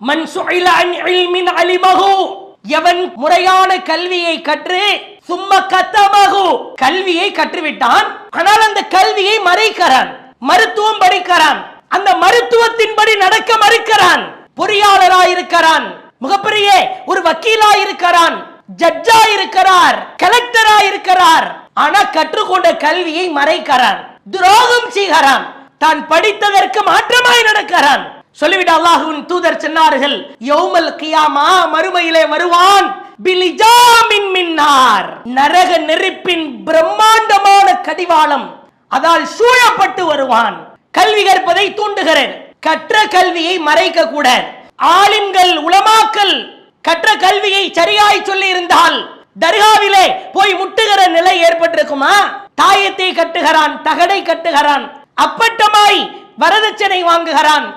மன் சுஇல an இல்மின் அலிமஹு, எவன் முறையான கல்வியை கற்று சும்ம கத்தமஹு, கல்வியை கற்றுவிட்டான், ஆனால் அந்த கல்வியை மறைக்கிறான், மருத்துவம் படிக்கிறான், அந்த மருத்துவத்தின்படி நடக்க மறுக்கிறான், பொறியாளராயிருக்கிறான், மிகப்பெரிய ஒரு வக்கீலாயிருக்கிறான், ஜட்ஜா இருக்கிறார், கலெக்டரா இருக்கிறார், ஆனா கற்றுக்கொண்ட கல்வியை மறைக்கிறான், துரோகம் செய்கிறான், தான் படித்ததற்கு மாற்றமாய் நடக்கிறான். சொல்லிவிட்டு அல்லாஹ்வின் தூதர் சொன்னார்கள், யௌமல் கியாமா, மறுமையிலே வருவான், பிலிஜாமின் மின்னார், நரக நெருப்பின் பிரம்மாண்டமான கடிவாளம் அதால் சூழப்பட்டு வருவான். கல்வி கற்பதை தூண்டுகிறேன், கற்ற கல்வியை மறைக்க கூட. ஆலிம்கள் உலமாக்கள் கற்ற கல்வியை சரியாய் சொல்லி இருந்தால் தர்காவிலே போய் முட்டுகிற நிலை ஏற்பட்டிருக்குமா? தாயத்தை கட்டுகிறான், தகடை கட்டுகிறான், அப்பட்டமாய் வரதட்சணை வாங்குகிறான்.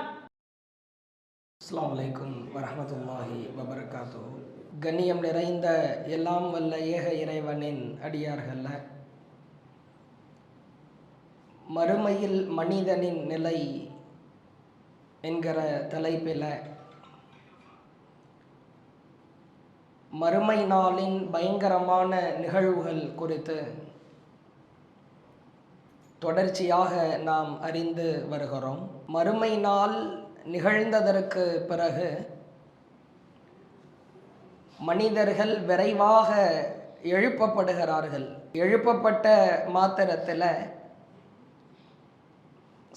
அஸ்ஸலாமு அலைக்கும் வரஹ்மத்துல்லாஹி வபரகாத்துஹு. கண்ணியம் நிறைந்த எல்லாம் வல்ல ஏக இறைவனின் அடியார்கள, மறுமையில் மனிதனின் நிலை என்கிற தலைப்பில் மறுமை நாளின் பயங்கரமான நிகழ்வுகள் குறித்து தொடர்ச்சியாக நாம் அறிந்து வருகிறோம். மறுமை நாள் நிகழ்ந்ததற்கு பிறகு மனிதர்கள் விரைவாக எழுப்பப்படுகிறார்கள். எழுப்பப்பட்ட மாத்திரத்தில்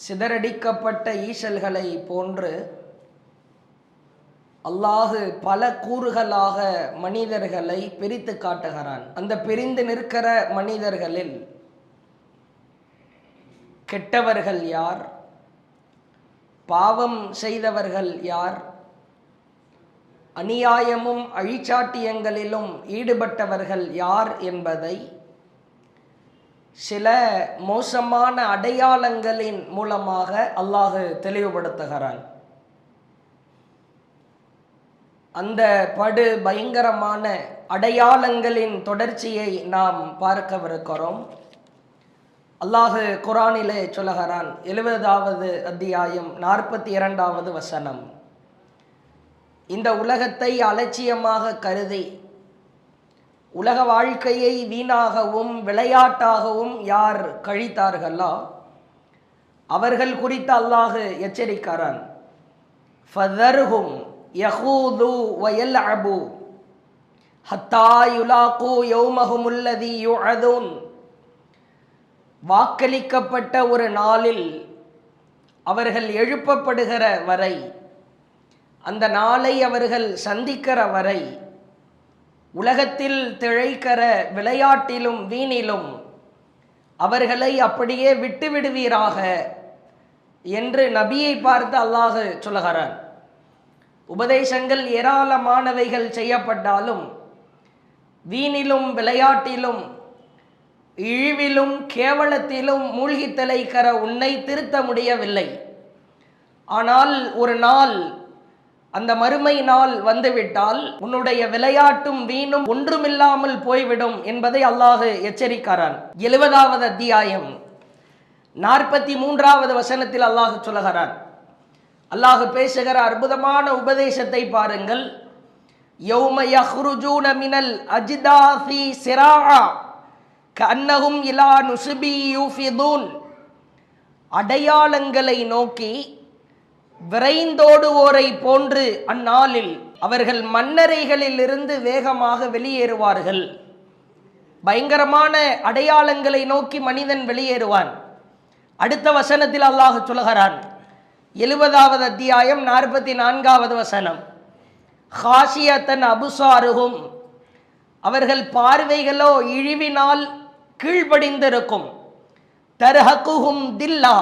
சிதறடிக்கப்பட்ட ஈசல்களை போன்று அல்லாஹு பல கூறுகளாக மனிதர்களை பிரித்து காட்டுகிறான். அந்த பிரிந்து நிற்கிற மனிதர்களில் கெட்டவர்கள் யார், பாவம் செய்தவர்கள் யார், அநியாயமும் அழிச்சாட்டியங்களிலும் ஈடுபட்டவர்கள் யார் என்பதை சில மோசமான அடையாளங்களின் மூலமாக அல்லாஹ் தெளிவுபடுத்துகிறான். அந்த படு பயங்கரமான அடையாளங்களின் தொடர்ச்சியை நாம் பார்க்கவிருக்கிறோம். அல்லாஹ் குர்ஆனிலே சொல்லுகிறான், 70வது அத்தியாயம் 42வது வசனம், இந்த உலகத்தை அலட்சியமாக கருதி உலக வாழ்க்கையை வீணாகவும் விளையாட்டாகவும் யார் கழித்தார்களோ அவர்கள் குறித்து அல்லாஹ் எச்சரிக்கிறான். ஃபதர்ஹும் யஹூது வயல்அபு ஹத்தா யுலாகு யௌமஹுமுல்லதி யுஅதுன், வாக்களிக்கப்பட்ட ஒரு நாளில் அவர்கள் எழுப்பப்படுகிற வரை, அந்த நாளை அவர்கள் சந்திக்கிற வரை உலகத்தில் திளைக்கிற விளையாட்டிலும் வீணிலும் அவர்களை அப்படியே விட்டுவிடுவீராக என்று நபியை பார்த்து அல்லாஹ் சொல்லுகிறான். உபதேசங்கள் ஏராளமானவைகள் செய்யப்பட்டாலும் வீணிலும் விளையாட்டிலும் இழிவிலும் கேவலத்திலும் மூழ்கி திளைக்கிற உன்னை திருத்த முடியவில்லை. ஆனால் ஒரு நாள், அந்த மறுமை நாள் வந்துவிட்டால் உன்னுடைய விளையாட்டும் வீணும் ஒன்றுமில்லாமல் போய்விடும் என்பதை அல்லாஹ் எச்சரிக்கிறான். 70வது அத்தியாயம் 43வது வசனத்தில் அல்லாஹ் சொல்லுகிறான். அல்லாஹ் பேசுகிற அற்புதமான உபதேசத்தை பாருங்கள். யௌம யஹ்ருஜூன மினல் அஜ்தாசி சிராஆ கஅன்னஹும் இலா நுஸ்பி யூஃபிதூன், அடையாளங்களை நோக்கி விரைந்தோடுவோரை போன்று அந்நாளில் அவர்கள் மண்ணறைகளில் இருந்து வேகமாக வெளியேறுவார்கள். பயங்கரமான அடையாளங்களை நோக்கி மனிதன் வெளியேறுவான். அடுத்த வசனத்தில் அல்லாஹ் சொல்கிறான், 70வது அத்தியாயம் 44வது வசனம், ஹாஷியத்தன் அபுசாருகும், அவர்கள் பார்வைகளோ இழிவினால் கீழ்ப்படிந்திருக்கும். தர்ஹகுஹும் தில்லா,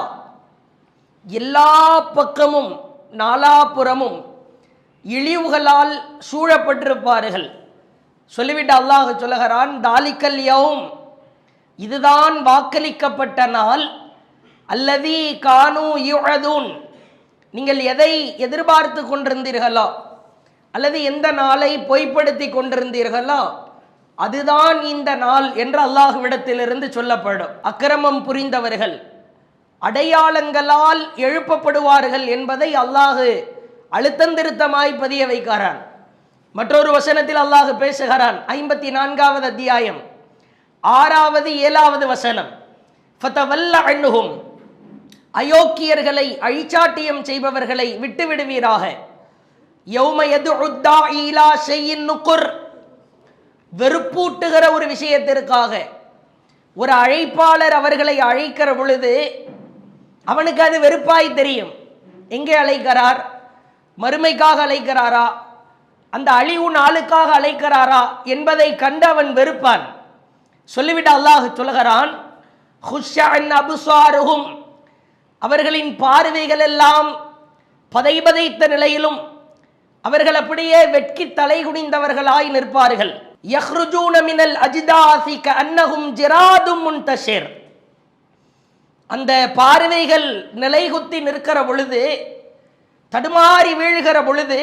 எல்லா பக்கமும் நாலாபுறமும் இழிவுகளால் சூழப்பட்டிருப்பார்கள். சொல்லிவிட்டு அல்லாஹ் சொல்லுகிறான், தாலிக்கல் யௌம், இதுதான் வாக்களிக்கப்பட்ட நாள், அல்லதி கானு யுஅதுன், நீங்கள் எதை எதிர்பார்த்து கொண்டிருந்தீர்களோ அல்லது எந்த நாளை பொய்ப்படுத்தி கொண்டிருந்தீர்களோ அதுதான் இந்த நாள் என்று அல்லாஹ்விடத்திலிருந்து சொல்லப்படும். அக்கிரமம் புரிந்தவர்கள் அடையாளங்களால் எழுப்பப்படுவார்கள் என்பதை அல்லாஹ் அழுத்தந்திருத்தமாய் பதிய வைக்கிறான். மற்றொரு வசனத்தில் அல்லாஹ் பேசுகிறான். 54வது அத்தியாயம் 6வது 7வது வசனம். ஃபதவல்ல அன்ஹும், அயோக்கியர்களை அழிச்சாட்டியம் செய்பவர்களை விட்டு விடுவீராக. யௌம யதுஉ தாஇ இலா ஷைஇன் நுக்ர், வெறுப்பூட்டுகிற ஒரு விஷயத்திற்காக ஒரு அழைப்பாளர் அவர்களை அழைக்கிற பொழுது அவனுக்கு அது வெறுப்பாய் தெரியும். எங்கே அழைக்கிறார்? மறுமைக்காக அழைக்கிறாரா, அந்த அழிவு நாளுக்காக அழைக்கிறாரா என்பதை கண்டு அவன் வெறுப்பான். சொல்லிவிட்டு அல்லாஹ் சொல்கிறான், ஹுஷ்ஷஅன் அப்சாருஹும், அவர்களின் பார்வைகள் எல்லாம் பதைபதைத்த நிலையிலும் அவர்கள் அப்படியே வெட்கி தலை குனிந்தவர்களாய் நிற்பார்கள். யஹ்ருஜூன மினல் அஜ்தாஸி கஅன்னஹும் ஜிராதும் முன்தஷிர், அந்த பார்வைகள் நிலைகுத்தி நிற்கிற பொழுது, தடுமாறி வீழ்கிற பொழுது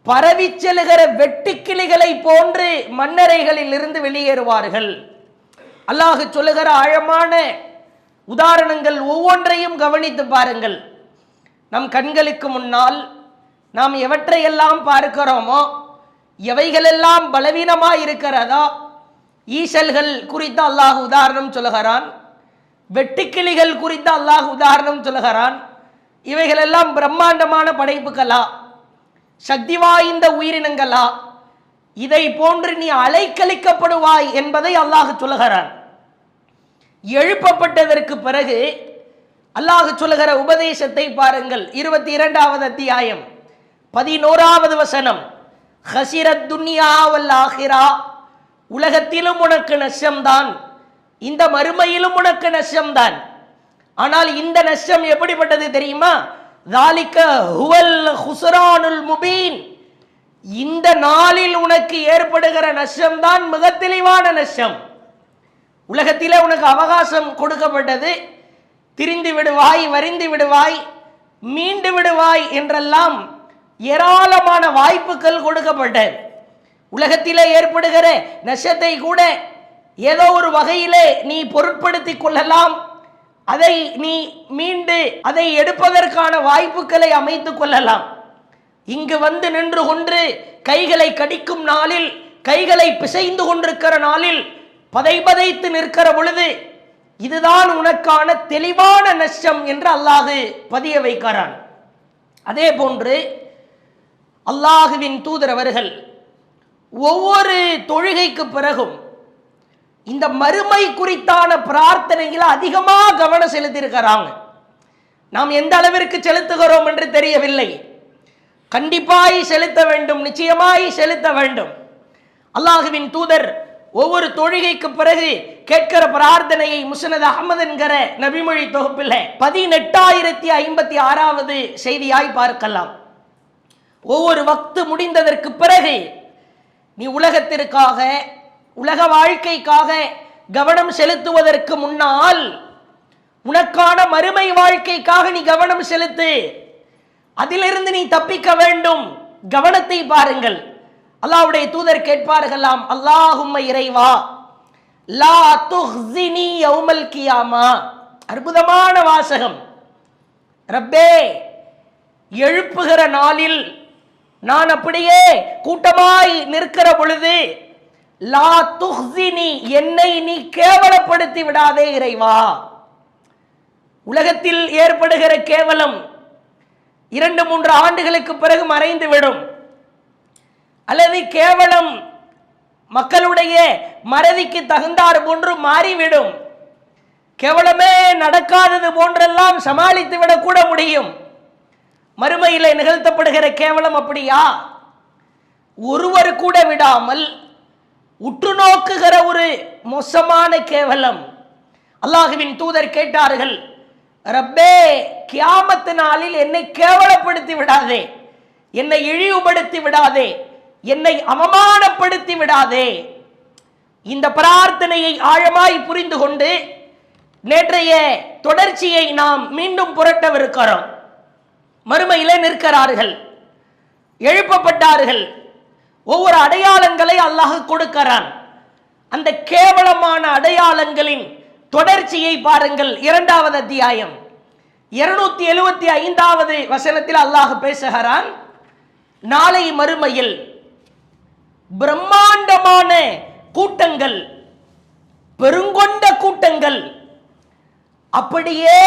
பரவி செல்கிற வெட்டுக்கிளிகளை போன்று மண்ணறைகளில் இருந்து வெளியேறுவார்கள். அல்லாஹ் சொல்லுகிற ஆழமான உதாரணங்கள் ஒவ்வொன்றையும் கவனித்து பாருங்கள். நம் கண்களுக்கு முன்னால் நாம் எவற்றையெல்லாம் பார்க்கிறோமோ, எவைகளெல்லாம் பலவீனமாய் இருக்கிறதோ, ஈசல்கள் குறித்து அல்லாஹ் உதாரணம் சொல்லுகிறான், வெட்டுக்கிளிகள் குறித்து அல்லாஹ் உதாரணம் சொல்லுகிறான். இவைகளெல்லாம் பிரம்மாண்டமான படைப்புகளா, சக்தி வாய்ந்த உயிரினங்களா? இதை போன்று நீ அலைக்கழிக்கப்படுவாய் என்பதை அல்லாஹ் சொல்லுகிறான். எழுப்பப்பட்டதற்கு பிறகு அல்லாஹ் சொல்லுகிற உபதேசத்தை பாருங்கள். 22வது அத்தியாயம் 11வது வசனம். ஹசிரத் துன்யா வல் ஆஹிரா, உலகத்திலும் உனக்கு நஷ்டம்தான், இந்த மறுமையிலும் உனக்கு நஷ்டம்தான். ஆனால் இந்த நஷ்டம் எப்படிப்பட்டது தெரியுமா? ذَلِكَ هُوَ الْخُسْرَانُ الْمُبِينُ, இந்த நாளில் உனக்கு ஏற்படுகிற நஷ்டம்தான் மிக தெளிவான நஷ்டம். உலகத்திலே உனக்கு அவகாசம் கொடுக்கப்பட்டது, திரிந்து விடுவாய், வரிந்து விடுவாய், மீண்டு விடுவாய் என்றெல்லாம் ஏராளமான வாய்ப்புகள் கொடுக்கப்பட்டது. உலகத்திலே ஏற்படுகிற நஷ்டத்தை கூட ஏதோ ஒரு வகையிலே நீ பொருட்படுத்திக் கொள்ளலாம், அதை நீ மீண்டு அதை எடுப்பதற்கான வாய்ப்புகளை அமைத்துக் கொள்ளலாம். இங்கு வந்து நின்று கொண்டு கைகளை கடிக்கும் நாளில், கைகளை பிசைந்து கொண்டிருக்கிற நாளில், பதைபதைத்து நிற்கிற பொழுது இதுதான் உனக்கான தெளிவான நஷ்டம் என்று அல்லாஹ் பதிய வைக்கிறான். அதே போன்று அல்லாஹுவின் தூதர் அவர்கள் ஒவ்வொரு தொழுகைக்கு பிறகும் இந்த மறுமை குறித்தான பிரார்த்தனைகளை அதிகமாக கவனம் செலுத்தியிருக்கிறாங்க. நாம் எந்த அளவிற்கு செலுத்துகிறோம் என்று தெரியவில்லை. கண்டிப்பாய் செலுத்த வேண்டும், நிச்சயமாய் செலுத்த வேண்டும். அல்லாஹுவின் தூதர் ஒவ்வொரு தொழுகைக்கு பிறகு கேட்கிற பிரார்த்தனையை முஸ்னத் அஹ்மத் என்கிற நபிமொழி தொகுப்பில் 18056வது செய்தியாய் பார்க்கலாம். ஒவ்வொரு வக்து முடிந்ததற்கு பிறகு நீ உலகத்திற்காக, உலக வாழ்க்கைக்காக கவனம் செலுத்துவதற்கு முன்னால் உனக்கான மறுமை வாழ்க்கைக்காக நீ கவனம் செலுத்து. அதிலிருந்து நீ தப்பிக்க வேண்டும். கவனத்தை பாருங்கள். அல்லாஹ்வுடைய தூதர் கேட்பார்களாம், அல்லாஹும்ம இறைவா, லா துஹ்ஸினி யௌமல் கியாமா. அற்புதமான வாசகம். ரப்பே, எழுப்புகிற நாளில் நான் அப்படியே கூட்டமாய் நிற்கிற பொழுது, லா துஹ்ஸினி, என்னை நீ கேவலப்படுத்தி விடாதே இறைவா. உலகத்தில் ஏற்படுகிற கேவலம் 2-3 ஆண்டுகளுக்கு பிறகு மறைந்து விடும், அல்லது கேவலம் மக்களுடைய மறதிக்கு தகுந்தார் போன்று மாறிவிடும். கேவலமே நடக்காதது போன்றெல்லாம் சமாளித்து விடக்கூட முடியும். மறுமையிலே நிகழ்த்தப்படுகிற கேவலம் அப்படியா? ஒருவர் கூட விடாமல் உற்று நோக்குகிற ஒரு மோசமான கேவலம். அல்லாஹுவின் தூதர் கேட்டார்கள், ரப்பே, கியாமத்து நாளில் என்னை கேவலப்படுத்தி விடாதே, என்னை இழிவுபடுத்தி விடாதே, என்னை அவமானப்படுத்தி விடாதே. இந்த பிரார்த்தனையை ஆழமாய் புரிந்து கொண்டு நேற்றைய தொடர்ச்சியை நாம் மீண்டும் புரட்டவிருக்கிறோம். மறுமையிலே நிற்கிறார்கள், எழுப்பப்பட்டார்கள். ஒவ்வொரு அடையாளங்களை அல்லாஹ் கொடுக்கிறான். அந்த கேவலமான அடையாளங்களின் தொடர்ச்சியை பாருங்கள். 2வது அத்தியாயம் 275வது வசனத்தில் அல்லாஹ் பேசுகிறான், நாளை மறுமையில் பிரம்மாண்டமான கூட்டங்கள், பெருங்கொண்ட கூட்டங்கள் அப்படியே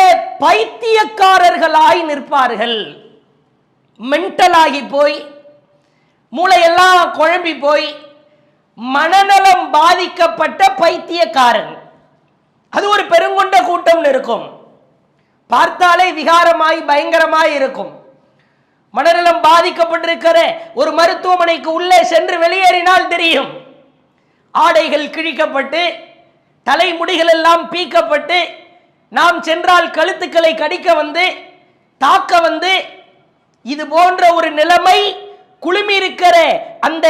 பைத்தியக்காரர்களாய் நிற்பார்கள். மென்டலாகி போய், மூளையெல்லாம் குழம்பி போய், மனநலம் பாதிக்கப்பட்ட பைத்தியக்காரன். அது ஒரு பெருங்கொண்ட கூட்டம் இருக்கும். பார்த்தாலே விகாரமாய் பயங்கரமாய் இருக்கும். மனநலம் பாதிக்கப்பட்டிருக்கிற ஒரு மருத்துவமனைக்கு உள்ளே சென்று வெளியேறினால் தெரியும். ஆடைகள் கிழிக்கப்பட்டு, தலைமுடிகள் எல்லாம் பீக்கப்பட்டு, நாம் சென்றால் கழுத்துக்களை கடிக்க வந்து, தாக்க வந்து, இது போன்ற ஒரு நிலைமை குழுமி இருக்கிற அந்த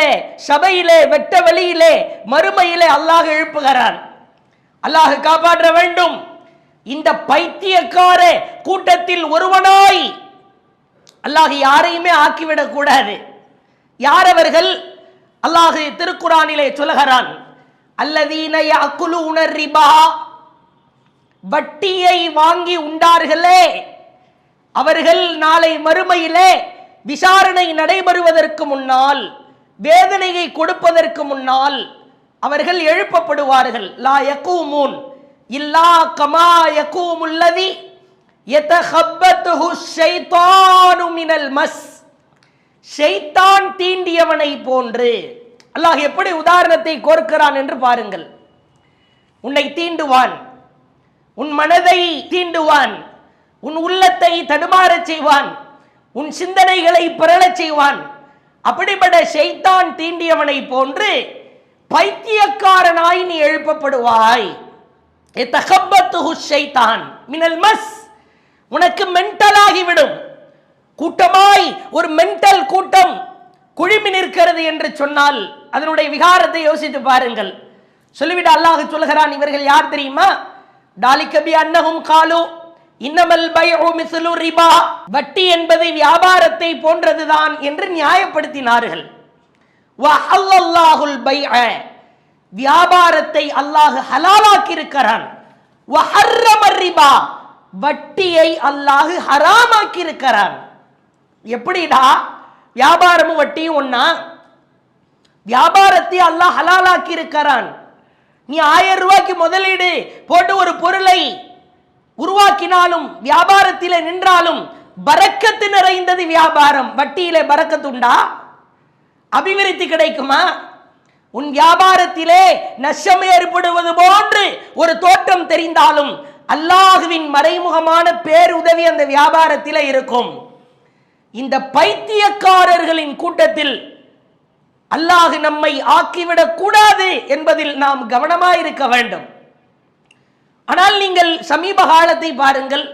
சபையிலே, வெட்ட வெளியிலே, மறுமையிலே அல்லாஹ் எழுப்புகிறான். அல்லாஹ் காப்பாற்ற வேண்டும். இந்த பைத்தியக்கார கூட்டத்தில் ஒருவனாய் அல்லாஹ் யாரையுமே ஆக்கிவிடக் கூடாது. யார் அவர்கள்? அல்லாஹ் திருக்குரானிலே சொல்கிறான், அல்லதீன யஅகுலூன ரிபா, வட்டியை வாங்கி உண்டார்களே அவர்கள் நாளை மறுமையிலே விசாரணை நடைபெறுவதற்கு முன்னால், வேதனையை கொடுப்பதற்கு முன்னால் அவர்கள் எழுப்பப்படுவார்கள். லா யகூமூன் இல்லா கமா யகூமுல்லதி யதஹப்பத்துஹு ஷைத்தானு மினல் மஸ், ஷைத்தான் தீண்டியவனை போன்று. அல்லாஹ் எப்படி உதாரணத்தை கோர்க்கிறான் என்று பாருங்கள். உன்னை தீண்டுவான், உன் மனதை தீண்டுவான், உன் உள்ளத்தை தடுமாறச் செய்வான், உன் சிந்தனைகளை பிறழச் செய்வான். அப்படிப்பட்ட ஷைத்தான் தீண்டியவனை போன்று பைத்தியக்காரனாய் நீ எழுப்பப்படுவாய். உனக்கு மென்டல் ஆகிவிடும். கூட்டமாய் ஒரு மென்டல் கூட்டம் குழுமி நிற்கிறது என்று சொன்னால் அதனுடைய விகாரத்தை யோசித்து பாருங்கள். சொல்லிவிட்டு அல்லாஹ் சொல்கிறான், இவர்கள் யார் தெரியுமா? டாலிகபி அன்னஹும் காலு இன்னமல் பைஉ மிஸ்லு ரிபா, வட்டி என்பது வியாபாரத்தை போன்றதுதான் என்று நியாயப்படுத்தினார்கள். வஹல்லல்லாஹுல் பைஅ, வியாபாரத்தை அல்லாஹ் ஹலாலாக்கி இருக்கிறான். வஹர்ரம ரிபா, வட்டியை அல்லாஹ் ஹராமாக்கி இருக்கிறான். எப்படிடா வியாபாரமும் வட்டியும் ஒண்ணா? வியாபாரத்தை அல்லாஹ் ஹலாலாக்கி இருக்கிறான். நீ 1000 ரூபாய்க்கு முதலீடு போட்டு ஒரு பொருளை உருவாக்கினாலும், வியாபாரத்திலே நின்றாலும், பரக்கத்து நிறைந்தது வியாபாரம். வட்டியிலே பரக்கத்துண்டா? அபிவிருத்தி கிடைக்குமா? உன் வியாபாரத்திலே நஷ்டம் ஏற்படுவது போன்று ஒரு தோற்றம் தெரிந்தாலும் அல்லாஹுவின் மறைமுகமான பேருதவி அந்த வியாபாரத்திலே இருக்கும். இந்த பைத்தியக்காரர்களின் கூட்டத்தில் அல்லாஹ் நம்மை ஆக்கிவிடக் கூடாது என்பதில் நாம் கவனமாயிருக்க வேண்டும். ஆனால் நீங்கள் சமீப காலத்தை பாருங்கள்.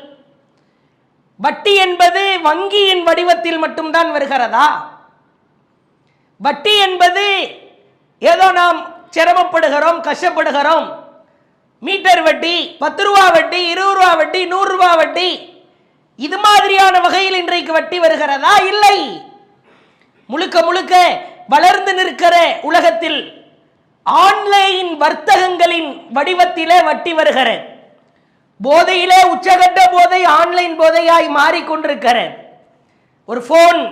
வட்டி என்பது வங்கியின் வடிவத்தில் மட்டும்தான் வருகிறதா? வட்டி என்பது ஏதோ நாம் சிரமப்படுகிறோம், கஷ்டப்படுகிறோம், மீட்டர் வட்டி, 10 ரூபா வட்டி, 20 ரூபா வட்டி, 100 ரூபா வட்டி, இது மாதிரியான வகையில் இன்றைக்கு வட்டி வருகிறதா? இல்லை. முழுக்க முழுக்க வளர்ந்து நிற்கிற உலகத்தில் ஆன்லைன் வர்த்தகங்களின் வடிவத்திலே வட்டி வருகிறது. போதையிலே உச்சகட்ட போதை ஆன்லைன் போதையாய் மாறிக்கொண்டிருக்கிறது. ஒரு போன்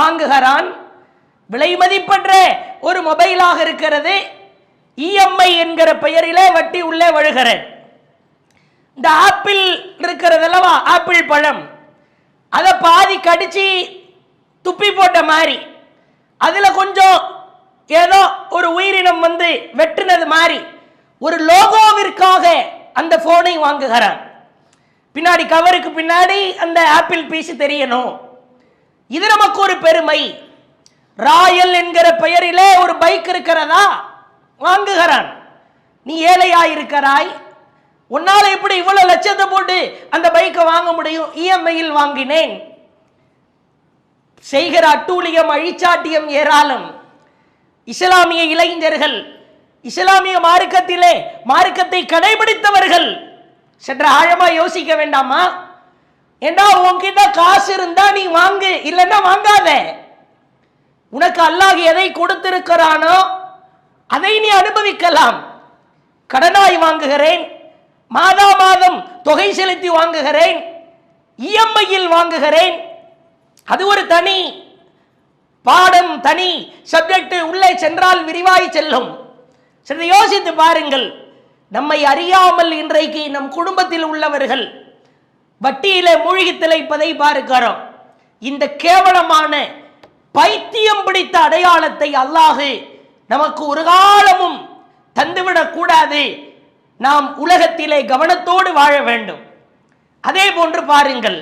வாங்குகிறான், விலை மதிப்பற்ற ஒரு மொபைலாக இருக்கிறது, இஎம்ஐ என்கிற பெயரிலே வட்டி உள்ளே வழுகிறது. இந்த ஆப்பிள் இருக்கிறது அல்லவா, ஆப்பிள் பழம், அதை பாதி கடிச்சு துப்பி போட்ட மாதிரி, அதுல கொஞ்சம் ஏதோ ஒரு உயிரினம் வந்து வெட்டுனது மாதிரி ஒரு லோகோவிற்காக அந்த போனை வாங்குகிறான். பின்னாடி கவருக்கு பின்னாடி அந்த ஆப்பிள் பீஸ் தெரியணும். இது நமக்கு ஒரு பெருமை. ராயல் என்கிற பெயரிலே ஒரு பைக் இருக்கிறதா, வாங்குகிறான். நீ ஏழையாயிருக்கிறாய், உன்னால எப்படி இவ்வளவு லட்சத்தை போட்டு அந்த பைக்கை வாங்க முடியும்? இஎம்ஐயில் வாங்கினேன். செய்கிற அட்டூழியம் அழிச்சாட்டியம் ஏராளம். இஸ்லாமிய இளைஞர்கள், இஸ்லாமிய மார்க்கத்திலே மார்க்கத்தை கடைபிடித்தவர்கள் சற்று ஆழமா யோசிக்க வேண்டாமா? ஏண்டா உன்கிட்ட காசு இருந்தா நீ வாங்கு, இல்லைன்னா வாங்காத. உனக்கு அல்லாஹ் எதை கொடுத்திருக்கிறானோ அதை நீ அனுபவிக்கலாம். கடனாய் வாங்குகிறேன், மாதா மாதம் தொகை செலுத்தி வாங்குகிறேன், இஎம்ஐயில் வாங்குகிறேன், அது ஒரு தனி பாடம், தனி சப்ஜெக்ட், உள்ளே சென்றால் விரிவாய் செல்லும். சரி யோசித்து பாருங்கள், நம்மை அறியாமல் இன்றைக்கு நம் குடும்பத்தில் உள்ளவர்கள் வட்டியிலே மூழ்கி திளைப்பதை பார்க்கிறோம். இந்த கேவலமான பைத்தியம் பிடித்த அடையாளத்தை அல்லாஹ் நமக்கு ஒரு காலமும் தந்துவிடக் கூடாது. நாம் உலகத்திலே கவனத்தோடு வாழ வேண்டும். அதே போன்று பாருங்கள்,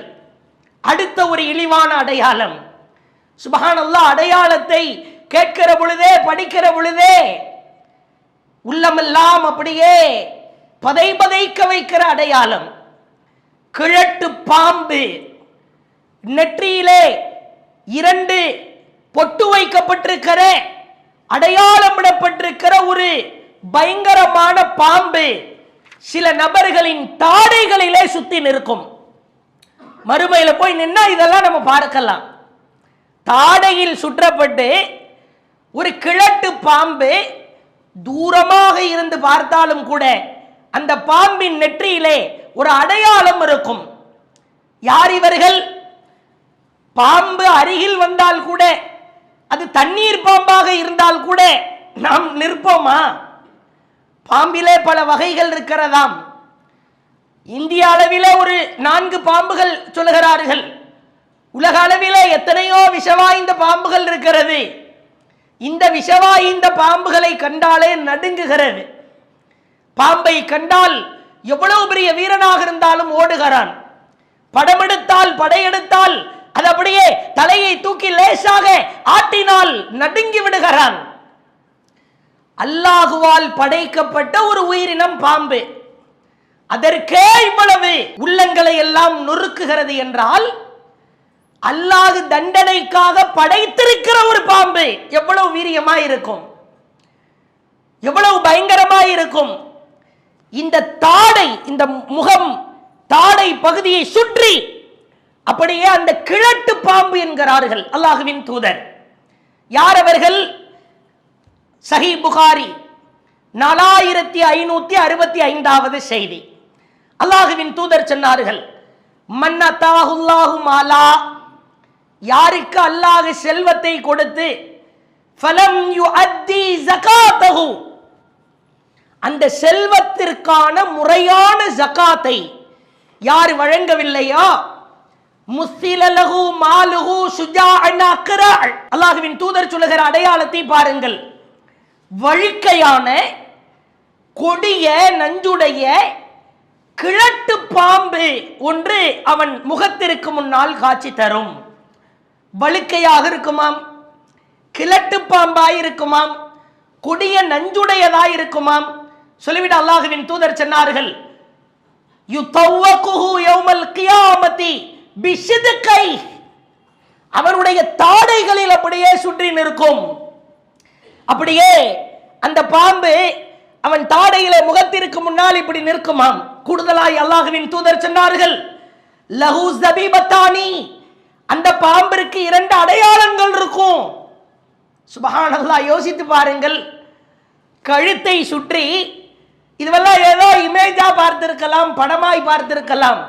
அடுத்த ஒரு இழிவான அடையாளம். சுப்ஹானல்லாஹ், அடையாளத்தை கேட்கிற பொழுதே படிக்கிற பொழுதே உள்ளமெல்லாம் அப்படியே பதைக்க வைக்கிற அடையாளம். கிழட்டு பாம்பு, நெற்றியிலே 2 பொட்டு வைக்கப்பட்டிருக்கிற அடையாளமிடப்பட்டிருக்கிற ஒரு பயங்கரமான பாம்பு சில நபர்களின் தாடைகளிலே சுத்தி நிற்கும். மறுமையில போய் நின்னா இதெல்லாம் நம்ம பார்க்கலாம். தாடையில் சுற்றப்பட்டு ஒரு கிழட்டு பாம்பு, தூரமாக இருந்து பார்த்தாலும் கூட அந்த பாம்பின் நெற்றியிலே ஒரு அடையாளம் இருக்கும். யார் இவர்கள்? பாம்பு அருகில் வந்தால் கூட, அது தண்ணீர் பாம்பாக இருந்தால் கூட நாம் நிற்போமா? பாம்பிலே பல வகைகள் இருக்கிறதாம். இந்திய அளவிலே ஒரு 4 பாம்புகள் சொல்லுகிறார்கள். உலக அளவிலே எத்தனையோ விஷவாய்ந்த பாம்புகள் இருக்கிறது. இந்த விஷவாய்ந்த பாம்புகளை கண்டாலே நடுங்குகிறது. பாம்பை கண்டால் எவ்வளவு பெரிய வீரனாக இருந்தாலும் ஓடுகிறான். படமெடுத்தால் படையெடுத்தால் அது அப்படியே தலையை தூக்கி லேசாக ஆட்டினால் நடுங்கி விடுகிறான். அல்லாஹுவால் படைக்கப்பட்ட ஒரு உயிரினம் பாம்பு. அதற்கே இவ்வளவு உள்ளங்களை எல்லாம் நொறுக்குகிறது என்றால், அல்லாஹ் தண்டனைக்காக படைத்திருக்கிற ஒரு பாம்பு எவ்வளவு வீரியமாய் இருக்கும், எவ்வளவு பயங்கரமாய் இருக்கும். இந்த தாடை, இந்த முகம் தாடை பகுதியை சுற்றி அப்படியே அந்த கிழட்டு பாம்பு என்கிறார்கள் அல்லாஹ்வின் தூதர். யார் அவர்கள்? சஹீஹ் புகாரி 4565வது செய்தி. அல்லாஹ்வின் தூதர் சொன்னார்கள், மன் அத்தாஹுல்லாஹு மாலா, யாருக்கு அல்லாஹ் செல்வத்தை கொடுத்து ஃபலம் யுஅத்தி ஸகாத்தஹு, அந்த செல்வத்திற்கான முறையான ஜகாத்தை யார் வழங்கவில்லையோ, முஸ்ஸிலலஹு மாலுஹு சுஜாஅன் அக்ரா, அல்லாஹ்வின் தூதர் சொல்லுகிற அடையாளத்தை பாருங்கள். வழுக்கையான கொடிய நஞ்சுடைய கிழட்டு பாம்பு ஒன்று அவன் முகத்திற்கு முன்னால் காட்சி தரும். வழுக்கையாக இருக்குமாம், கிழட்டு பாம்பாய் இருக்குமாம், கொடிய நஞ்சுடையதாய் இருக்குமாம். சொல்லிவிட்டு அல்லாஹ்வின் தூதர் சொன்னார்கள், யுதவ்வகுஹு யௌமல் கியாமத்தி பிஷித்கை, அவனுடைய தாடைகளில் அப்படியே சுற்றி நிற்கும். அப்படியே அந்த பாம்பு அவன் தாடையில முகத்திற்கு முன்னால் இப்படி நிற்குமாம். கூடுதலாய் அல்லாஹ்வின் தூதர் சொன்னார்கள், லஹு ஸபீபத்தானி, அந்த பாம்பிற்கு 2 அடையாளங்கள் இருக்கும். சுப்ஹானல்லாஹ், யோசித்து பாருங்கள். கழுத்தை சுற்றி, இதுவெல்லாம் ஏதோ இமேஜா பார்த்திருக்கலாம், படமாய் பார்த்திருக்கலாம்,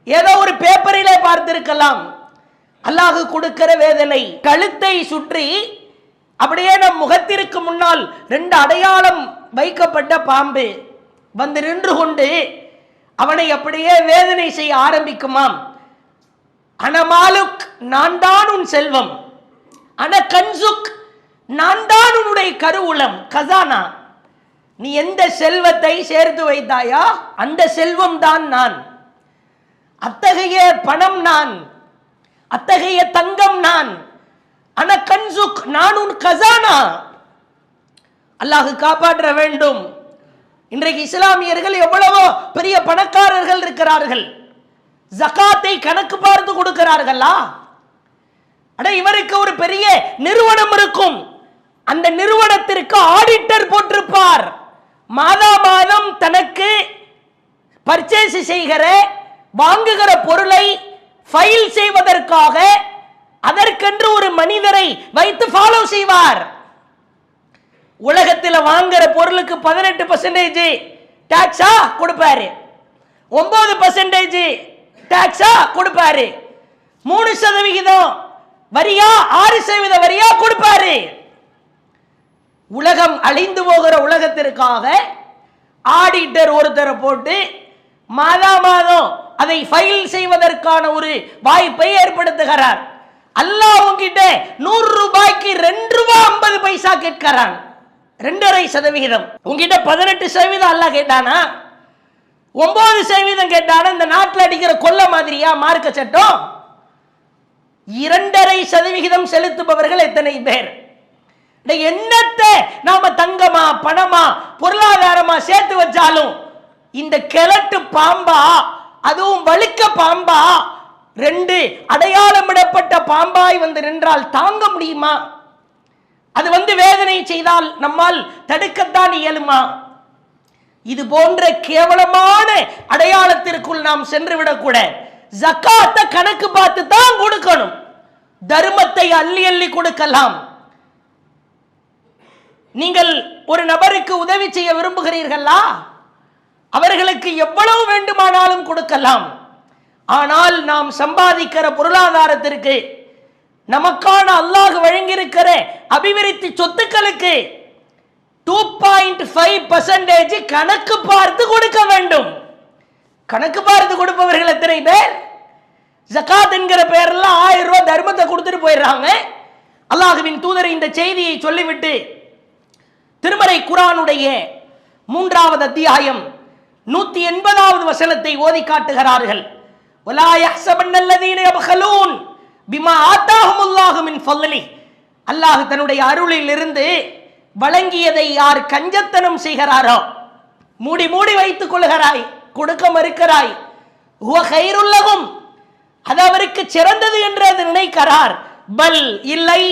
ஏதோ ஒரு பேப்பரிலே பார்த்திருக்கலாம். அல்லாஹ் கொடுக்கிற வேதனை. கழுத்தை சுற்றி அப்படியே நம் முகத்திற்கு முன்னால் 2 அடையாளம் வைக்கப்பட்ட பாம்பு வந்து நின்று கொண்டு அவனை அப்படியே வேதனை செய்ய ஆரம்பிக்குமாம். அனமாலுக், நான் தான் உன் செல்வம், அன கன்சுக், நான் தான் உன்னுடைய கருவூலம், கசானா, நீ எந்த செல்வத்தை சேர்த்து வைத்தாயா அந்த செல்வம் தான் நான், அத்தகைய பணம் நான், அத்தகைய தங்கம் நான், அன கன்சுக், நான் உன் கசானா. அல்லாஹ் காப்பாற்ற வேண்டும். இன்றைக்கு இஸ்லாமியர்கள் எவ்வளவோ பெரிய பணக்காரர்கள் இருக்கிறார்கள், ஜகாத்தை கணக்கு பார்த்து கொடுக்கிறார்களா? அட, இவருக்கு ஒரு பெரிய நிறுவனம் இருக்கும், அந்த நிறுவனத்திற்கு ஆடிட்டர் போட்டிருப்பார். மாதா மாதம் தனக்கு பர்ச்சேஸ் செய்கிற, வாங்குகிற பொருளை ஃபைல் செய்வதற்காக அதற்கென்று ஒரு மனிதரை வைத்து ஃபாலோ செய்வார். உலகத்தில் வாங்குற பொருளுக்கு 18% டாக்ஸா கொடுப்பாரு, 9% டாக்ஸா கொடுப்பாரு. 3% வரியா 6% வரியா கொடுப்பாரு. உலகம் அழிந்து போகிற உலகத்திற்காக ஆடிட்டர் ஒருத்தரை போட்டு மாதம் அதை ஃபைல் செய்வதற்கான ஒரு வாய்ப்பை ஏற்படுத்துகிறார். அல்லாஹ் உங்கிட்ட 100 ரூபாய்க்கு 2 ரூபாய் 50 பைசா கேட்கிறான். 2.5%. உங்ககிட்ட 18% அல்லாஹ் கேட்டானா, 9% கேட்டானா? இந்த நாட்டில் அடிக்கிற கொள்ள மாதிரியா மார்க்க சட்டம்? 2.5% செலுத்துபவர்கள் எத்தனை பேர்? என்னத்தை நாம தங்கமா பணமா பொருளாதாரமா சேர்த்து வச்சாலும் இந்த கிழட்டு பாம்பா, அதுவும் வழுக்க பாம்பா, 2 அடையாளமிடப்பட்ட பாம்பாய் வந்து நின்றால் தாங்க முடியுமா? அது வந்து வேதனை செய்தால் நம்மால் தடுக்கத்தான் இயலுமா? இது போன்ற கேவலமான அடையாளத்திற்குள் நாம் சென்று விடக்கூடாது. ஜக்காத்தை கணக்கு பார்த்து தான் கொடுக்கணும். தர்மத்தை அள்ளி அள்ளி கொடுக்கலாம். நீங்கள் ஒரு நபருக்கு உதவி செய்ய விரும்புகிறீர்களா? அவர்களுக்கு எவ்வளவு வேண்டுமானாலும் கொடுக்கலாம். ஆனால் நாம் சம்பாதிக்கிற பொருளாதாரத்திற்கு, நமக்கான அல்லாஹ் வழங்கியிருக்கிற அபிவிருத்தி சொத்துக்களுக்கு 2.5% கணக்கு பார்த்து கொடுக்க வேண்டும். கணக்கு பார்த்து கொடுப்பவர்கள் எத்தனை பேர்? ஜகாத் என்கிற பெயர்ல 1000 ரூபாய் தர்மத்தை கொடுத்துட்டு போயிடுறாங்க. அல்லாஹ்வின் தூதர் இந்த செய்தியை சொல்லிவிட்டு திருமறை குர்ஆனுடைய 3வது அத்தியாயம் 180வது வசனத்தை ஓதி காட்டுகிறார்கள். வலா யஹ்ஸபன்னல்லதீன யப்கலூன் பிமா ஆதாஹுமுல்லாஹு மின் ஃபضலிஹி. அல்லாஹ் தன்னுடைய அருளில் இருந்து வழங்கியதை யார் கஞ்சத்தனம் செய்கிறாரோ, மூடி மூடி வைத்துக் கொள்கிறாய், கொடுக்க மறுக்கிறாய், ஹுவ கைருல் லஹும், அது அவருக்கு சிறந்தது என்று அது நினைக்கிறார். பல் இல்லை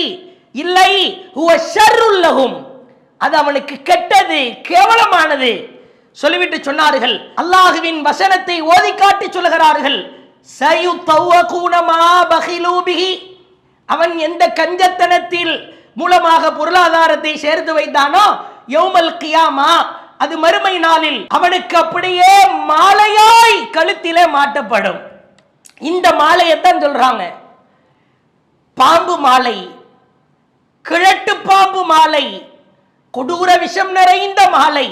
இல்லை, ஹுவ ஷர்ருல் லஹும், அது அவனுக்கு கெட்டது, கேவலமானது. சொல்லிவிட்டு சொன்னார்கள், அல்லாஹ்வின் வசனத்தை ஓதி காட்டி சொல்கிறார்கள், சயுத்தவகூன மா பகிலூ பிஹி, அவன் எந்த கஞ்சத்தனத்தில் மூலமாக பொருளாதாரத்தை சேர்த்து வைத்தானோ, யௌமல் கியாமா, அது மறுமை நாளில் அவனுக்கு அப்படியே மாலையாய் கழுத்திலே மாட்டப்படும். இந்த மாலையைத்தான் சொல்றாங்க பாம்பு மாலை, கிழட்டு பாம்பு மாலை, கொடூர விஷம் நிறைந்த மாலை.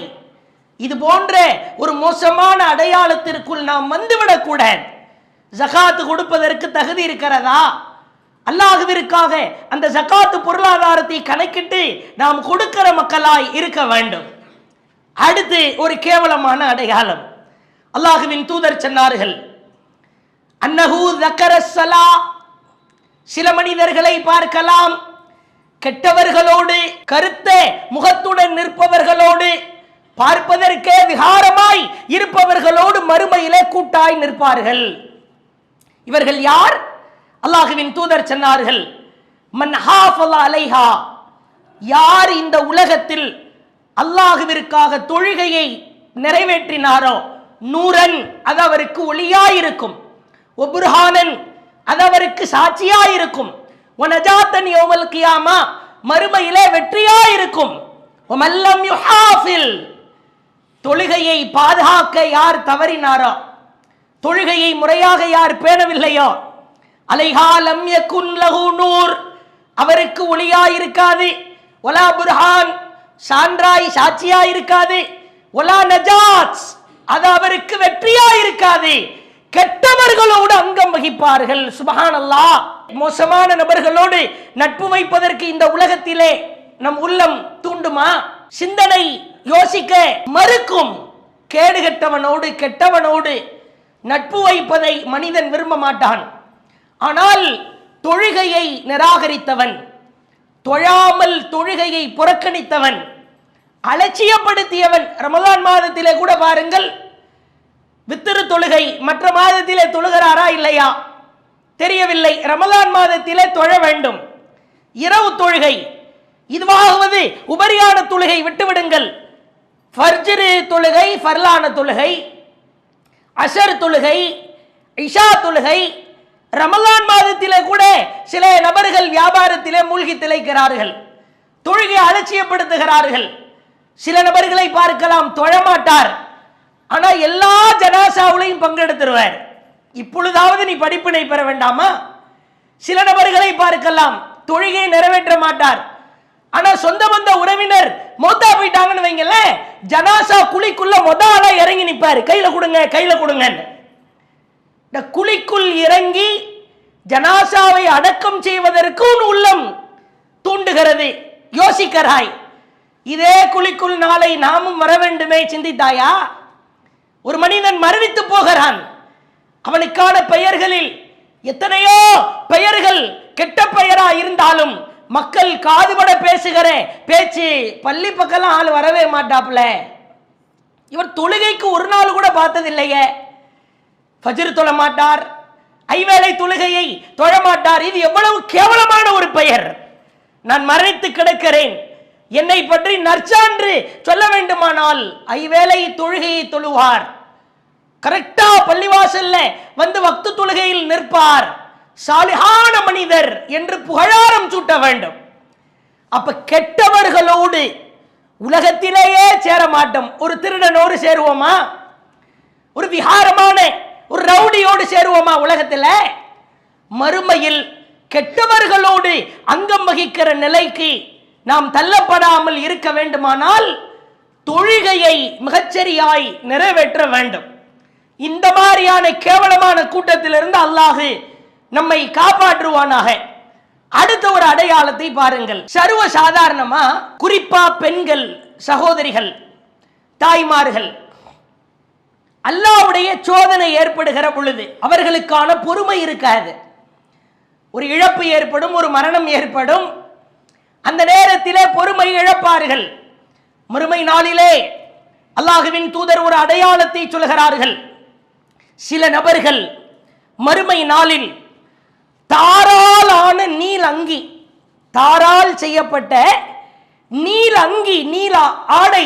இது போன்ற ஒரு மோசமான அடையாளத்திற்குள் நாம் வந்துவிடக்கூடாது. ஜகாத்து கொடுப்பதற்கு தகுதி இருக்கிறதா? அல்லாஹ்விற்காக அந்த ஜகாத்து பொருளாதாரத்தை கணக்கிட்டு நாம் கொடுக்கிற மக்களாய் இருக்க வேண்டும். அடுத்து ஒரு கேவலமான அடையாளம். அல்லாஹ்வின் தூதர் சொன்னார்கள், அன்னஹு ஸக்கரஸ்ஸலா, சில மனிதர்களை பார்க்கலாம், கெட்டவர்களோடு, கருத்த முகத்துடன் நிற்பவர்களோடு, பார்ப்பதற்கே விகாரமாய் இருப்பவர்களோடு மறுமையிலே கூட்டாய் நிற்பார்கள். இவர்கள் யார்? அல்லாஹ்வின் தூதர் சொன்னார்கள், மன் ஹாஃபஸ அலைஹா, யார் இந்த உலகத்தில் அல்லாஹ்விற்காக தொழுகையை நிறைவேற்றினாரோ, நூரன், அது அவருக்கு ஒளியாயிருக்கும், ஒபுர்ஹானன், அது அவருக்கு சாட்சியாயிருக்கும், வனஜாத்தன் யௌமல் கியாமா, மறுமையிலே வெற்றியாயிருக்கும், வமல்லம் யுஹாஃபில், தொழுகையை பாதுகாக்க யார் தவறினாரோ, தொழுகையை முறையாக யார் பேணவில்லையோ, அலைஹா லம் யகுன் லஹு நூர், அவருக்கு ஒளியாயிருக்காது, வலா புர்ஹான், சான்றாய் சாட்சியாயிருக்காது, வலா நஜாத், அது அவருக்கு வெற்றியாயிருக்காது. கெட்டவர்களோடு அங்கம் வகிப்பார்கள். சுப்ஹானல்லாஹ். மோசமான நபர்களோடு நட்பு வைப்பதற்கு இந்த உலகத்திலே நம் உள்ளம் தூண்டுமா? சிந்தனை யோசிக்க மறுக்கும். கேடுகெட்டவனோடு கெட்டவனோடு நட்பு வைப்பதை மனிதன் விரும்ப மாட்டான். ஆனால் தொழுகையை நிராகரித்தவன், தொழாமல் தொழுகையை புறக்கணித்தவன், அலட்சியப்படுத்தியவன், ரமலான் மாதத்திலே கூட பாருங்கள், வித்திரு தொழுகை மற்ற மாதத்திலே தொழுகிறாரா இல்லையா தெரியவில்லை, ரமலான் மாதத்திலே தொழ வேண்டும். இரவு தொழுகை, இதுவாகுவது உபரியான தொழுகை விட்டுவிடுங்கள். ஃபஜ்ர் தொழுகை, ஃபர்லான தொழுகை, அஷர் தொழுகை, இஷா தொழுகை, ரமலான் மாதத்திலே கூட சில நபர்கள் வியாபாரத்திலே மூழ்கி திளைக்கிறார்கள், தொழுகை அலட்சியப்படுத்துகிறார்கள். சில நபர்களை பார்க்கலாம், தொழமாட்டார், ஆனா எல்லா ஜனாசாவுலையும் பங்கெடுத்துருவார். இப்பொழுதாவது நீ படிப்பினை பெற வேண்டாமா? சில நபர்களை பார்க்கலாம், தொழுகை நிறைவேற்ற மாட்டார், ஆனா சொந்த பந்த உறவினர் மௌத்தா போயிட்டாங்கன்னு வைங்கல, ஜனாசா குழிக்குள்ள முதல்ல இறங்கி நிற்பாரு, கையில கொடுங்க கையில கொடுங்க. இந்த குழிக்குள் இறங்கி ஜனாசாவை அடக்கம் செய்வதற்கு உள்ளம் தூண்டுகிறது. யோசிக்கிறாய், இதே குழிக்குள் நாளை நாமும் வர வேண்டுமே, சிந்தித்தாயா? ஒரு மனிதன் மரணித்து போகிறான், அவனுக்கான பெயர்களில் எத்தனையோ பெயர்கள் கெட்ட பெயரா இருந்தாலும் மக்கள் காதுபட பேசுகிற பேச்சு, பள்ளி பக்கம் ஆள் வரவே மாட்டாப்ல, இவர் தொழுகைக்கு ஒரு நாள் கூட பார்த்ததில்லையே, ஃபஜ்ர் தொழ மாட்டார், ஐவேளை தொழுகையை தொழ மாட்டார். இது எவ்வளவு கேவலமான ஒரு பெயர். நான் மரணித்து கிடக்கிறேன், என்னை பற்றி நற்சான்று சொல்ல வேண்டுமானால் ஐவேளை தொழுகையை தொழுவார், கரெக்டா பள்ளிவாசல்ல வந்து வக்து தொழுகையில் நிற்பார், சாலிஹான மனிதர் என்று புகழாரம் சூட்ட வேண்டும். அப்ப கெட்டவர்களோடு உலகத்திலேயே சேர மாட்டோம். ஒரு திருடனோடு சேருவோமா? ஒரு விகாரமான ஒரு ரவுடியோடு சேருவோமா உலகத்தில்? மறுமையில் கெட்டவர்களோடு அங்கம் வகிக்கிற நிலைக்கு நாம் தள்ளப்படாமல் இருக்க வேண்டுமானால் தொழுகையை மிகச்சரியாய் நிறைவேற்ற வேண்டும். இந்த மாதிரியான கேவலமான கூட்டத்திலிருந்து அல்லாஹ் நம்மை காப்பாற்றுவானாக. அடுத்த ஒரு அடையாளத்தை பாருங்கள். சர்வ சாதாரணமா குறிப்பா பெண்கள், சகோதரிகள், தாய்மார்கள் அல்லாஹ்வுடைய சோதனை ஏற்படுகிற பொழுது அவர்களுக்கான பொறுமை இருக்காது. ஒரு இழப்பு ஏற்படும், ஒரு மரணம் ஏற்படும், அந்த நேரத்திலே பொறுமை இழப்பார்கள். மறுமை நாளிலே அல்லாஹ்வின் தூதர் ஒரு அடையாளத்தை சொல்கிறார்கள். சில நபர்கள் மறுமை நாளில் தாராளான நீல அங்கி, தாரால் செய்யப்பட்ட நீல அங்கி, நீல ஆடை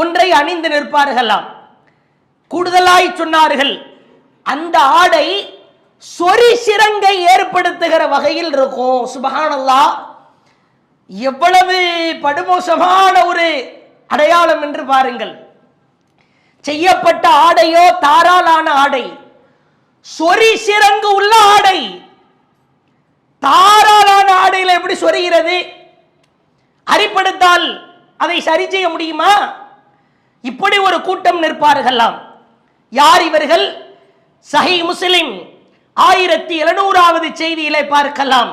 ஒன்றை அணிந்து நிற்பார்களாம். கூடுதலாய் சொன்னார்கள், அந்த ஆடை சொறி சிரங்கை ஏற்படுத்துகிற வகையில் இருக்கும். சுபஹானல்லாஹ், எவ்வளவு படுமோசமான ஒரு அடையாளம் என்று பாருங்கள். செய்யப்பட்ட ஆடையோ தாராளான ஆடை, சொறி சிரங்கு உள்ள ஆடை. தாராளான ஆடையில் எப்படி சொரிகிறது? அரிப்படுத்தால் அதை சரி செய்ய முடியுமா? இப்படி ஒரு கூட்டம் நிற்பார்களாம். யார் இவர்கள்? சஹீஹ் முஸ்லிம் 1700வது செய்தியிலே பார்க்கலாம்.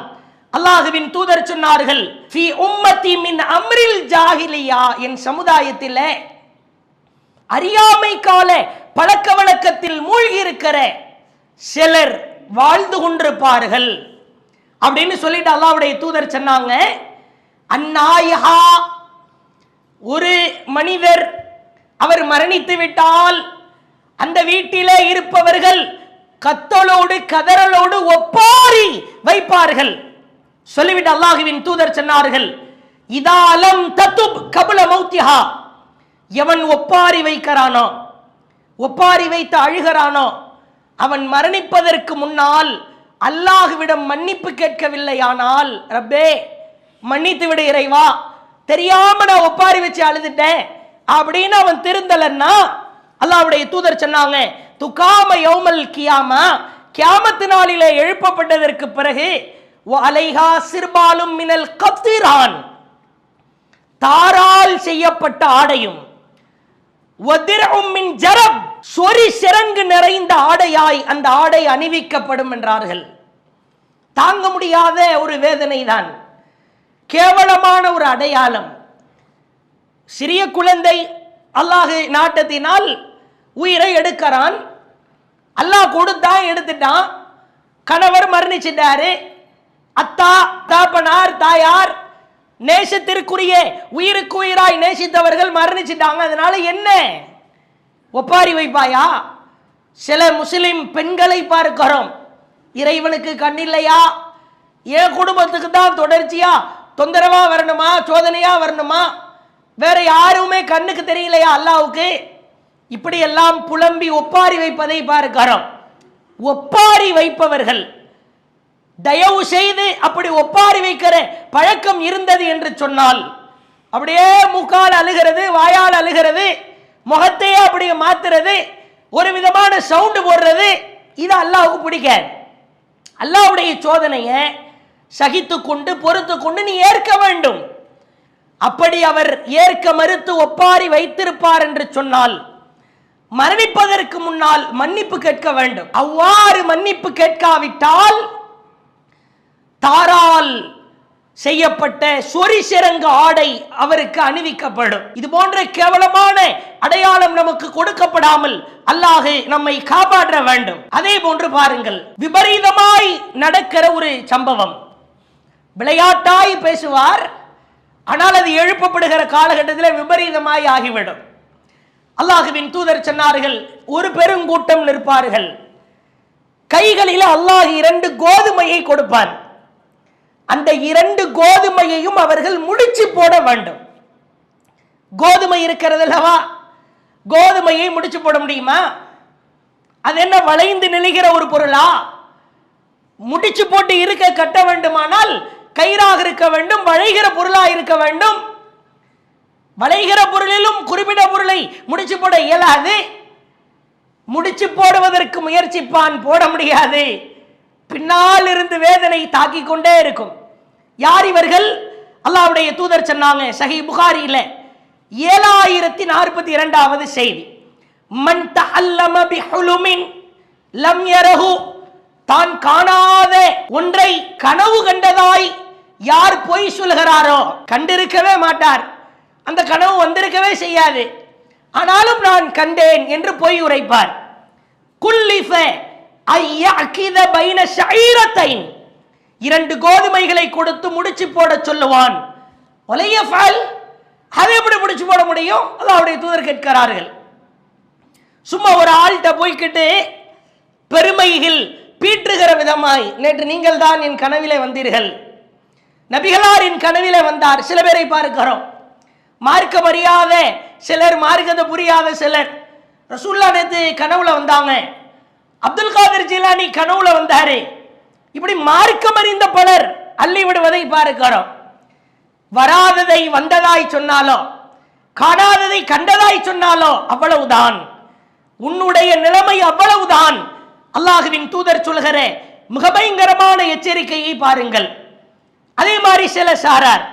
அல்லாஹ்வின் தூதர் சொன்னார்கள், ஃபீ உம்மத்தி மின் அம்ரில் ஜாஹிலியா, என் சமுதாயத்தில் அறியாமை கால பழக்க வழக்கத்தில் மூழ்கி இருக்கிற சிலர் வாழ்ந்து கொண்டிருப்பார்கள் அப்படின்னு சொல்லிட்டு அல்லாஹ்வுடைய தூதர் சொன்னாங்க. அந்நாயஹா, ஒரு மனிதர் அவர் மரணித்து விட்டால் அந்த வீட்டிலே இருப்பவர்கள் கத்தலோடு கதறலோடு ஒப்பாரி வைப்பார்கள். சொல்லிவிட்டு அல்லாஹ்வின் தூதர் சொன்னார்கள், இதா அலம் தத்துப் கபல மௌத்திஹா, எவன் ஒப்பாரி வைக்கிறானோ, ஒப்பாரி வைத்து அழுகிறானோ, அவன் மரணிப்பதற்கு முன்னால் அல்லாஹ்விடம் மன்னிப்பு கேட்கவில்லையானால், ரப்பே மன்னித்து விடு இறைவா, தெரியாம நான் ஒப்பாரி வச்சு அழுதுட்டேன் அப்படின்னு அவன் திருந்தலன்னா, அல்லாஹ்வுடைய தூதர் சொன்னாங்க, துகாம யௌமல் கியாமா, கியாமத்து நாளிலே எழுப்பப்பட்டதற்கு பிறகு அலைஹா சிர்பாலும் மினல் கத்திரான், தாரால் செய்யப்பட்ட ஆடையும், வதிர்உம் மின் ஜரப், சொறி சிரங்கு நிறைந்த ஆடையாய் அந்த ஆடை அணிவிக்கப்படும் என்றார்கள். தாங்க முடியாத ஒரு வேதனை தான், கேவலமான ஒரு அடையாளம். சிறிய குழந்தை அல்லாஹ் நாட்டத்தினால் உயிரை எடுக்கிறான், அல்லாஹ் கொடுத்தான், எடுத்துட்டான், கணவர் மரணிச்சிட்டாரு, அத்தா தாப்பனார் தாயார் நேசத்திற்குரிய உயிருக்கு உயிராய் நேசித்தவர்கள் மரணிச்சிட்டாங்க, அதனால என்ன ஒப்பாரி வைப்பாயா? சில முஸ்லிம் பெண்களை பார்க்கிறோம், இறைவனுக்கு கண்ணில்லையா, என் குடும்பத்துக்கு தான் தொடர்ச்சியா தொந்தரவா வரணுமா, சோதனையா வரணுமா, வேற யாருமே கண்ணுக்கு தெரியலையா அல்லாஹ்வுக்கு, இப்படி எல்லாம் புலம்பி ஒப்பாரி வைப்பதை பார்க்கிறோம். ஒப்பாரி வைப்பவர்கள் தயவு செய்து அப்படி ஒப்பாரி வைக்கிற பழக்கம் இருந்தது என்று சொன்னால், அப்படியே மூக்கால் அழுகிறது, வாயால் அழுகிறது, முகத்தையே அப்படியே மாத்துறது, ஒரு விதமான சவுண்டு போடுறது, இது அல்லாஹ்வுக்கு பிடிக்காது. அல்லாஹ்வுடைய சோதனையை சகித்து கொண்டு பொறுத்து கொண்டு நீ ஏற்க வேண்டும். அப்படி அவர் ஏற்க மறுத்து ஒப்பாரி வைத்திருப்பார் என்று சொன்னால் மரணிப்பதற்கு முன்னால் மன்னிப்பு கேட்க வேண்டும். அவ்வாறு மன்னிப்பு கேட்காவிட்டால் தாரால் செய்யப்பட்ட சொரிசிறங்கு ஆடை அவருக்கு அணிவிக்கப்படும். இது போன்ற கேவலமான அடையாளம் நமக்கு கொடுக்கப்படாமல் அல்லாஹ் நம்மை காப்பாற்ற வேண்டும். அதே போன்று பாருங்கள், விபரீதமாய் நடக்கிற ஒரு சம்பவம். விளையாட்டாய் பேசுவார், ஆனால் அது எழுப்பப்படுகிற காலகட்டத்தில் விபரீதமாய் ஆகிவிடும். அல்லாஹ்வின் தூதர் சொன்னார்கள், ஒரு பெருங்கூட்டம் நிற்பார்கள், கைகளில் அல்லாஹ் 2 கோதுமையை கொடுப்பார். அந்த 2 கோதுமையையும் அவர்கள் முடிச்சு போட வேண்டும். கோதுமை இருக்கிறது அல்லவா, கோதுமையை முடிச்சு போட முடியுமா? அது என்ன வளைந்து நெளிகிற ஒரு பொருளா? முடிச்சு போட்டு இருக்க கட்ட வேண்டுமானால் கயிறாக இருக்க வேண்டும், வளைகிற பொருளாக இருக்க வேண்டும். வளைகிற பொருளிலும் குறிப்பிட்ட பொருளை முடிச்சு போட இயலாது. முடிச்சு போடுவதற்கு முயற்சிப்பான், போட முடியாது. பின்னால் இருந்து வேதனை தாக்கிக் கொண்டே இருக்கும். யார் இவர்கள்? அல்லாஹ்வுடைய தூதர் சொன்னாங்க சஹீஹ் புகாரியில 7042வது செய்தி, மன் தஅல்லம பிஹுலுமின் லம் யரஹு, தான் காணாத ஒன்றை கனவு கண்டதாய் யார் பொய் சொல்கிறாரோ, கண்டிருக்கவே மாட்டார், அந்த கனவு வந்திருக்கவே செய்யாது, ஆனாலும் நான் கண்டேன் என்று பொய் உரைப்பார். குல்லிஃப ஐயஅகித பைன ஷஈரத்தைன், 2 கோதுமைகளை கொடுத்து முடிச்சு போட சொல்லுவான். வலையஃபல், அதை எப்படி முடிச்சு போட முடியும்? அல்லாஹ்வுடைய தூதர் கேட்கிறார்கள். சும்மா ஒரு ஆள்கிட்ட போய்கிட்டு பெருமைகள் பீற்றுகிற விதமாய், நேற்று நீங்கள் தான் என் கனவிலே வந்தீர்கள், நபிகளார் என் கனவிலே வந்தார். சில பேரை பார்க்கிறோம், மார்க்கம் அறியாத சிலர், மார்க்கத்தை புரியாத சிலர், ரசூலுல்லாஹ் நேற்று கனவுல வந்தாங்க, அப்துல் காதர் ஜிலானி கனவுல வந்தாரு, இப்படி மார்க்கம் அறிந்த பலர் அள்ளி விடுவதை பார்க்கிறோம். வராததை வந்ததாய் சொன்னாலோ, காணாததை கண்டதாய் சொன்னாலோ அவ்வளவுதான், உன்னுடைய நிலைமை அவ்வளவுதான். அல்லாஹ்வின் தூதர் சொல்கிற மிக பயங்கரமான எச்சரிக்கையை பாருங்கள். அதே மாதிரி சில சாரார்,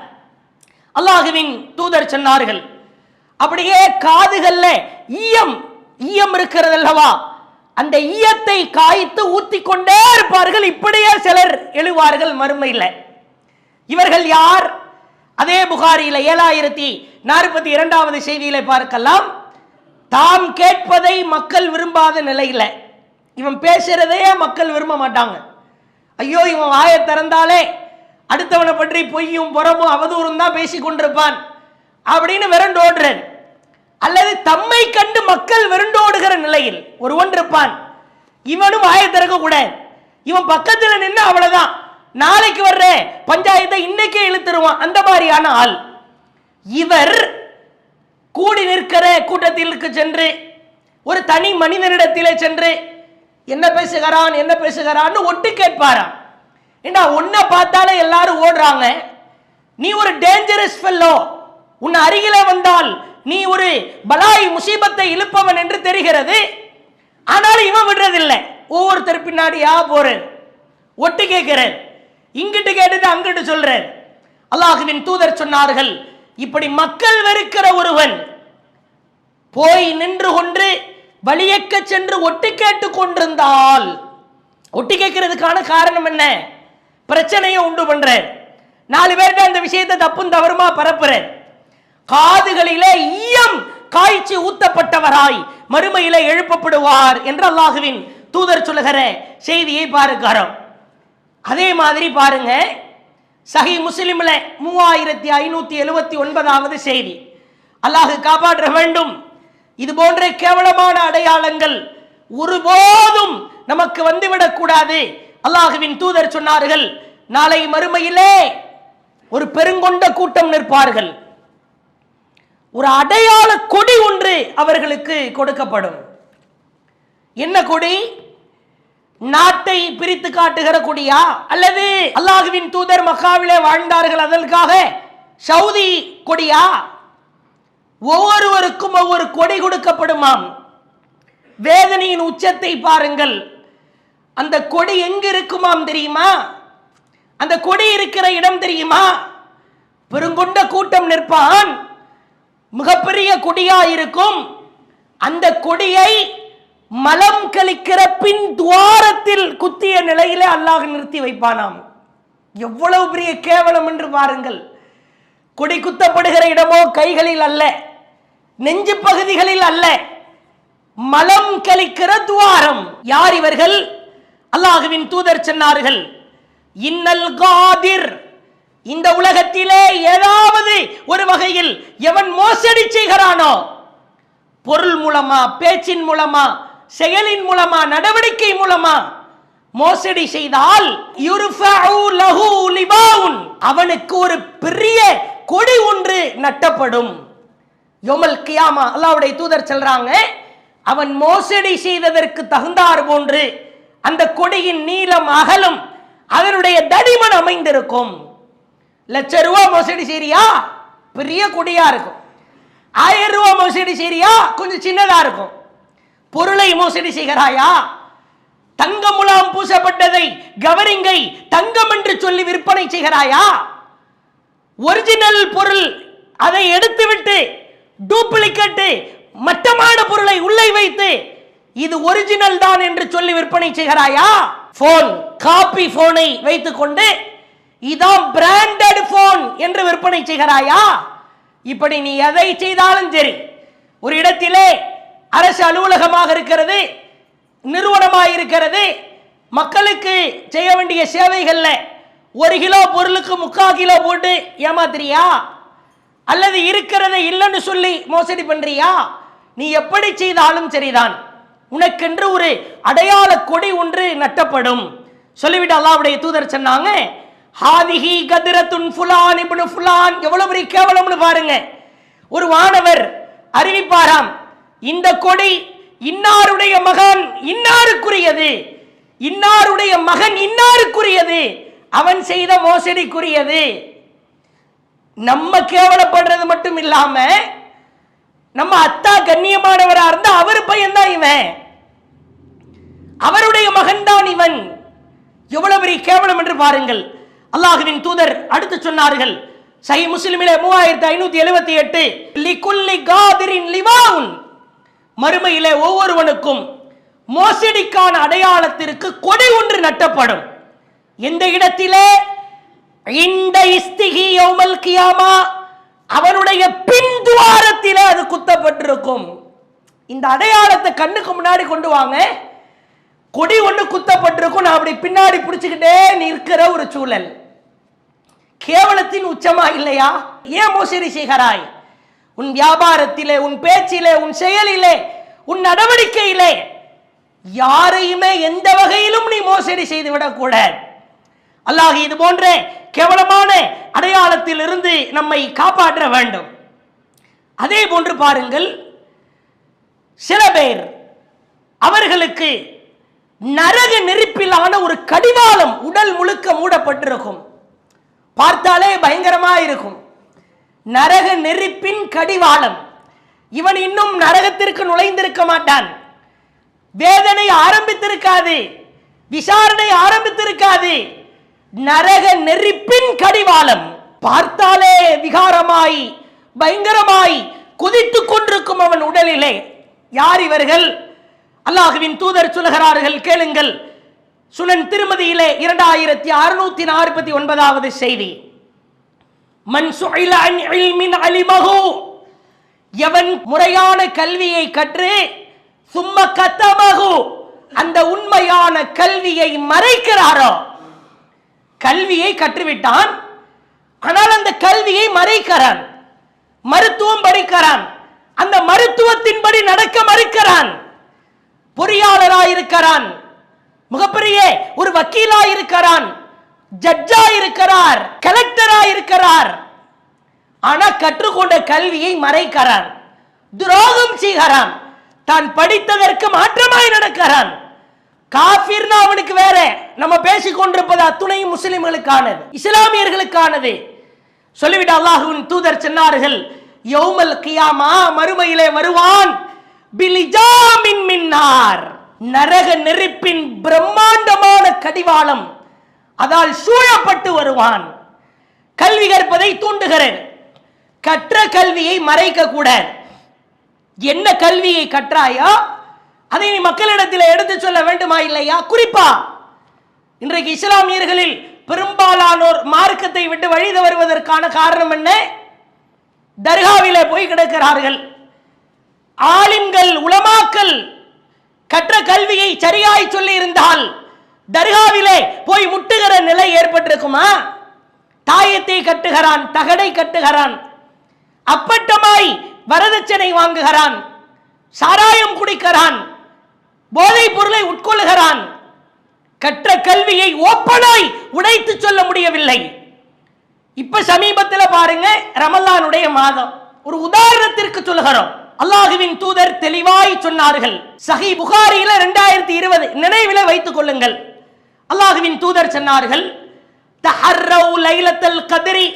அல்லாஹ்வின் தூதர் சொன்னார்கள், அப்படியே காதுகள்ல ஈயம் இருக்கிறது அல்லவா, அந்த ஈயத்தை காய்த்து ஊத்தி கொண்டே இருப்பார்கள். இப்படியே சிலர் எழுவார்கள் மறுமையில். இவர்கள் யார்? அதே புகாரியில 7042வது செய்தியில பார்க்கலாம். தாம் கேட்பதை மக்கள் விரும்பாத நிலையில, இவன் பேசுறதையே மக்கள் விரும்ப மாட்டாங்க. ஐயோ, இவன் வாயை திறந்தாலே அடுத்தவனை பற்றி பொய்யும் புறமும் அவதூறும் தான் பேசி கொண்டிருப்பான் அப்படின்னு விரண்டோடுறது. அல்லது தம்மை கண்டு மக்கள் விரண்டோடுகிற நிலையில் ஒருவன் இருப்பான், இவனும் வாயை திறக்க கூடாது, இவன் பக்கத்தில் நின்று அவ்வளவுதான், நாளைக்கு வர்ற பஞ்சாயத்தை இன்னைக்கே இழுத்துருவான், அந்த மாதிரியான ஆள். இவர் கூடி நிற்கிற கூட்டத்திற்கு சென்று ஒரு தனி மனிதனிடத்திலே சென்று என்ன பேசுகிறான்னு ஒட்டு கேட்பாராம். ஏண்டா, உன்னை பார்த்தாலே எல்லாரும் ஓடுறாங்க, நீ ஒரு டேஞ்சரஸ் ஃபெல்லோ, உன் அருகில வந்தால் நீ ஒரு பலாய் முசீபத்தை இழுப்பவன் என்று தெரிகிறது, ஆனாலும் இவன் விடுறதில்லை, ஒவ்வொருத்தர் பின்னாடியா போறது, ஒட்டு கேட்கிறது, இங்கிட்டு கேட்டுட்டு அங்கிட்டு சொல்றது. அல்லாஹ்வின் தூதர் சொன்னார்கள், இப்படி மக்கள் வெறுக்கிற ஒருவன் போய் நின்று கொண்டு வழியக்க சென்று ஒட்டு கேட்டு கொண்டிருந்தால், ஒட்டு கேட்கிறதுக்கான காரணம் என்ன? பிரச்சனையை உண்டு பண்ற, 4 பேர்கிட்ட அந்த விஷயத்தை தப்பும் தவறுமா பரப்புற, காதுகளிலே ஈயம் காய்ச்சி ஊத்தப்பட்டவராய் மறுமையிலே எழுப்பப்படுவார் என்று அல்லாஹ்வின் தூதர் சொல்லுகிற செய்தியை பார்க்கிறோம். அதே மாதிரி பாருங்க, சஹீஹ் முஸ்லிம்ல 3579வது செய்தி. அல்லாஹ் காப்பாற்ற வேண்டும். இது போன்ற கேவலமான அடையாளங்கள் ஒருபோதும் நமக்கு வந்துவிடக் கூடாது. அல்லாஹ்வின் தூதர் சொன்னார்கள், நாளை மறுமையிலே ஒரு பெருங்கொண்ட கூட்டம் நிற்பார்கள், ஒரு அடையாள கொடி ஒன்று அவர்களுக்கு கொடுக்கப்படும். என்ன கொடி? நாட்டை பிரித்து காட்டுகிற கொடியா, அல்லது அல்லாஹ்வின் தூதர் மக்காவிலே வாழ்ந்தார்கள் அதற்காக சவுதி கொடியா? ஒவ்வொருவருக்கும் ஒவ்வொரு கொடி கொடுக்கப்படுமாம். வேதனையின் உச்சத்தை பாருங்கள். அந்த கொடி எங்க இருக்குமாம் தெரியுமா? அந்த கொடி இருக்கிற இடம் தெரியுமா? பெருங்கொண்ட கூட்டம் நிற்பான், மிகப்பெரிய கொடியா இருக்கும். அந்த கொடியை மலம் கழிக்கிற பின் துவாரத்தில் குத்திய நிலையிலே அல்லாஹ் நிறுத்தி வைப்பானாம். எவ்வளவு பெரிய கேவலம் என்று பாருங்கள். கொடி குத்தப்படுகிற இடமோ கைகளில் அல்ல, நெஞ்சு பகுதிகளில் அல்ல, மலம் கழிக்கிற துவாரம். யார் இவர்கள்? அல்லாஹ்வின் தூதர் சொன்னார்கள், இன்னல் காதிர், இந்த உலகத்திலே ஏதாவது ஒரு வகையில் எவன் மோசடி செய்கிறானோ, பொருள் மூலமா, பேச்சின் மூலமா, செயலின் மூலமா, நடவடிக்கை மூலமா மோசடி செய்தால் அவனுக்கு ஒரு பெரிய கொடி ஒன்று நட்டப்படும். யௌமல் கியாமா அல்லாஹ்வுடைய தூதர் சொல்றாங்க, அவன் மோசடி செய்ததற்கு தகுந்தார் போன்று அந்த கொடியின் நீளம் அகலம் அதனுடைய தடிமன் அமைந்திருக்கும். ₹1,00,000 மோசடி செய்றியா, பெரிய கொடியா இருக்கும். ₹1000 மோசடி செய்றியா, கொஞ்சம் சின்னதா இருக்கும். பொருளை மோசடி செய்கிறாயா, தங்க முலாம் பூசப்பட்டதை கவரிங்கை தங்கம் என்று சொல்லி விற்பனை செய்கிறாயா, ஒரிஜினல் பொருள் அதை எடுத்துவிட்டு டூப்ளிகேட் மட்டமான பொருளை உள்ளே வைத்து இது ஒரிஜினல் தான் என்று சொல்லி விற்பனை செய்கிறாயா, போன் காப்பி போனை வைத்துக் கொண்டு இதான் பிராண்டட் போன் என்று விற்பனை செய்கிறாயா, இப்படி நீ எதை செய்தாலும் சரி, ஒரு இடத்திலே அரசு அலுவலகமாக இருக்கிறது, நிறுவனமாக இருக்கிறது, மக்களுக்கு செய்ய வேண்டிய சேவைகள்ல 1 கிலோ பொருளுக்கு 3/4 கிலோ போட்டு ஏமாத்துறியா, அல்லது இருக்கிறதை இல்லைன்னு சொல்லி மோசடி பண்றியா, நீ எப்படி செய்தாலும் சரிதான், உனக்கென்று ஒரு அடையாள கொடி ஒன்று நட்டப்படும். சொல்லிவிட்டு அல்லாஹ்வுடைய தூதர் சொன்னாங்க, ஹாதிஹி கத்ரத்துன் ஃபுலான் இப்னு ஃபுலான். எவ்வளவு பெரிய கேவலம்னு பாருங்க. ஒரு வானவர் அறிவிப்பாராம், இந்த கொடி இன்னாருடைய மகன் இன்னாருக்குரியது, இன்னாருடைய மகன் இன்னாருக்குரியது, அவன் செய்த மோசடிக்குரியது. நம்ம கேவலப்படுறது மட்டும் இல்லாம நம்ம அத்தா கண்ணியமானவரா இருந்தா அவர் பையன் தான் இவன், அவருடைய மகன் தான் இவன். எவ்வளவு பெரிய கேவலம் என்று பாருங்கள். அல்லாஹ்வின் தூதர் அடுத்து சொன்னார்கள், சஹீஹ் முஸ்லிமிலே 3578, லிகுல்லி காதிரின் லிவாஉன், மறுமையிலே ஒவ்வொருவனுக்கும் மோசடிக்கான அடையாளத்திற்கு கொடி ஒன்று நட்டப்படும். எந்த இடத்திலே? இந்த இஸ்திகி யௌமல் கியாமா, அவனுடைய பின்துவாரத்திலே அது குத்தப்பட்டிருக்கும். இந்த அடையாளத்தை கண்ணுக்கு முன்னாடி கொண்டு வாங்க, கொடி ஒன்று குத்தப்பட்டிருக்கும், நான் அப்படி பின்னாடி பிடிச்சுக்கிட்டே நிற்கிற ஒரு சூழல். கேவலத்தின் உச்சமா இல்லையா? ஏன் மோசடி செய்கிறாய்? உன் வியாபாரத்திலே, உன் பேச்சிலே, உன் செயலிலே, உன் நடவடிக்கையிலே யாரையுமே எந்த வகையிலும் நீ மோசடி செய்து விடக்கூடாது. அல்லாஹ் இது போன்ற கேவலமான அடையாளத்தில் இருந்து நம்மை காப்பாற்ற வேண்டும். அதே போன்று பாருங்கள், சில பேர் அவர்களுக்கு நரக நெருப்பிலான ஒரு கடிவாளம் உடல் முழுக்க மூடப்பட்டிருக்கும், பார்த்தாலே பயங்கரமா இருக்கும். நரக நெருப்பின் கடிவாளம். இவன் இன்னும் நரகத்திற்கு நுழைந்திருக்க மாட்டான், வேதனை ஆரம்பித்திருக்காது, விசாரணை ஆரம்பித்திருக்காது. நரக நெருப்பின் கடிவாளம் பார்த்தாலே விகாரமாய் பயங்கரமாய் குதித்துக் கொண்டிருக்கும் அவன் உடலிலே. யார் இவர்கள்? அல்லாஹ்வின் தூதர் சொல்கிறார்கள், கேளுங்கள். சுனன் திருமதியிலே 2649வது செய்தி. மன் சுஇல அன் இல்மின் அலிமஹு, எவன் முறையான கல்வியை கற்று சும்ம கத்தமஹு, அந்த உண்மையான கல்வியை மறைக்கிறாரோ, கல்வியை கற்றுவிட்டான் ஆனால் அந்த கல்வியை மறைக்கிறான், மருத்துவம் படிக்கிறான், அந்த மருத்துவத்தின்படி நடக்க மறுக்கிறான், பொறியாளராயிருக்கிறான், மிகப்பெரிய ஒரு வக்கீலாயிருக்கிறான், ஜட்ஜாயிருக்கிறார், கலெக்டராயிருக்கிறார், ஆனா கற்றுக்கொண்ட கல்வியை மறைக்கிறான், துரோகம் செய்கிறான், தான் படித்ததற்கு மாற்றமாய் நடக்கிறான். காஃபிர்னா அவனுக்கு வேற. நம்ம பேசிக் கொண்டிருப்பது அத்துணையும் முஸ்லிம்களுக்கானது, இஸ்லாமியர்களுக்கானது. சொல்லிவிட்டு அல்லாஹ்வின் தூதர் சொன்னார்கள், யௌமல் கியாமா, மறுமையிலே வருவான், பிலிஜாமின் மின்னார், நரக நெருப்பின் பிரம்மாண்டமான கடிவாளம் அதால் சூழப்பட்டு வருவான். கல்வி கற்பதை தூண்டுகிறது. கற்ற கல்வியை மறைக்க கூடாது. என்ன கல்வியை கற்றாயா அதை நீ மக்களிடத்தில் எடுத்து சொல்ல வேண்டுமா இல்லையா? குறிப்பா இன்றைக்கு இஸ்லாமியர்களில் பெரும்பாலானோர் மார்க்கத்தை விட்டு வழி வருவதற்கான காரணம் என்ன? தர்காவிலே போய் கிடக்கிறார்கள். ஆலிம்கள் உலமாக்கள் கற்ற கல்வியை சரியாய் சொல்லி இருந்தால் தர்காவிலே போய் முட்டுகிற நிலை ஏற்பட்டிருக்குமா? தாயத்தை கட்டுகிறான், தகடை கட்டுகிறான், அப்பட்டமாய் வரதட்சணை வாங்குகிறான், சாராயம் குடிக்கிறான், போதைப் பொருளை உட்கொள்கிறான். கற்ற கல்வியை ஓப்பனாய் உடைத்து சொல்ல முடியவில்லை. இப்ப சமீபத்தில் பாருங்க, ரமலானுடைய மாதம், ஒரு உதாரணத்திற்கு சொல்லுகிறோம். அல்லாஹுவின் தூதர் தெளிவாய் சொன்னார்கள். சஹீஹ் புகாரியில 2020 நினைவில் வைத்துக் கொள்ளுங்கள். அல்லாஹுவின் தூதர் சொன்னார்கள், தஹர்ரவு லைலத்துல் கத்ரி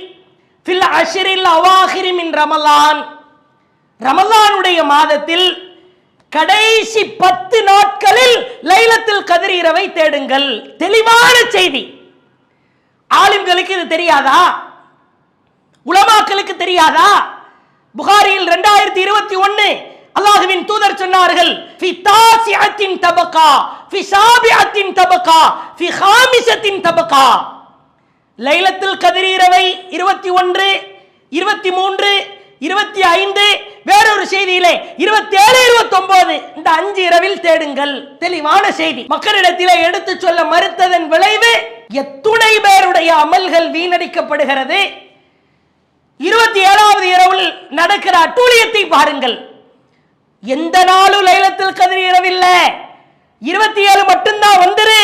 ஃபில் அஷ்ரில் அவாஹிர் மின் ரமலான். ரமலானுடைய மாதத்தில் கடைசி 10 நாட்களில் லைலத்துல் கத்ர் இரவை தேடுங்கள். தெளிவான செய்தி. ஆலிம்களுக்கு இது தெரியாதா? உலமாக்களுக்கு தெரியாதா? புகாரியில் 2021 அல்லாஹ்வின் தூதர் சொன்னார்கள், ஃபி தாசிஅத்தின் தபகா ஃபி சாபிஅத்தின் தபகா ஃபி ஹாமிஸத்தின் தபகா. லைலத்துல் கத்ர் இரவை 21, 23, 25, வேறொரு செய்தியிலே 27, 29 இந்த 5 இரவில் தேடுங்கள். தெளிவான செய்தி. மக்களிடத்திலே எடுத்து சொல்ல மறுத்ததன் விளைவு எத்துணை பேருடைய அமல்கள் வீணடிக்கப்படுகிறது. 27வது இரவில் நடக்கிற அட்டூழியத்தை பாருங்கள். எந்த நாளும் லைலத்துல் கத்ர் இரவில்ல, 27 மட்டும்தான் வந்துரு.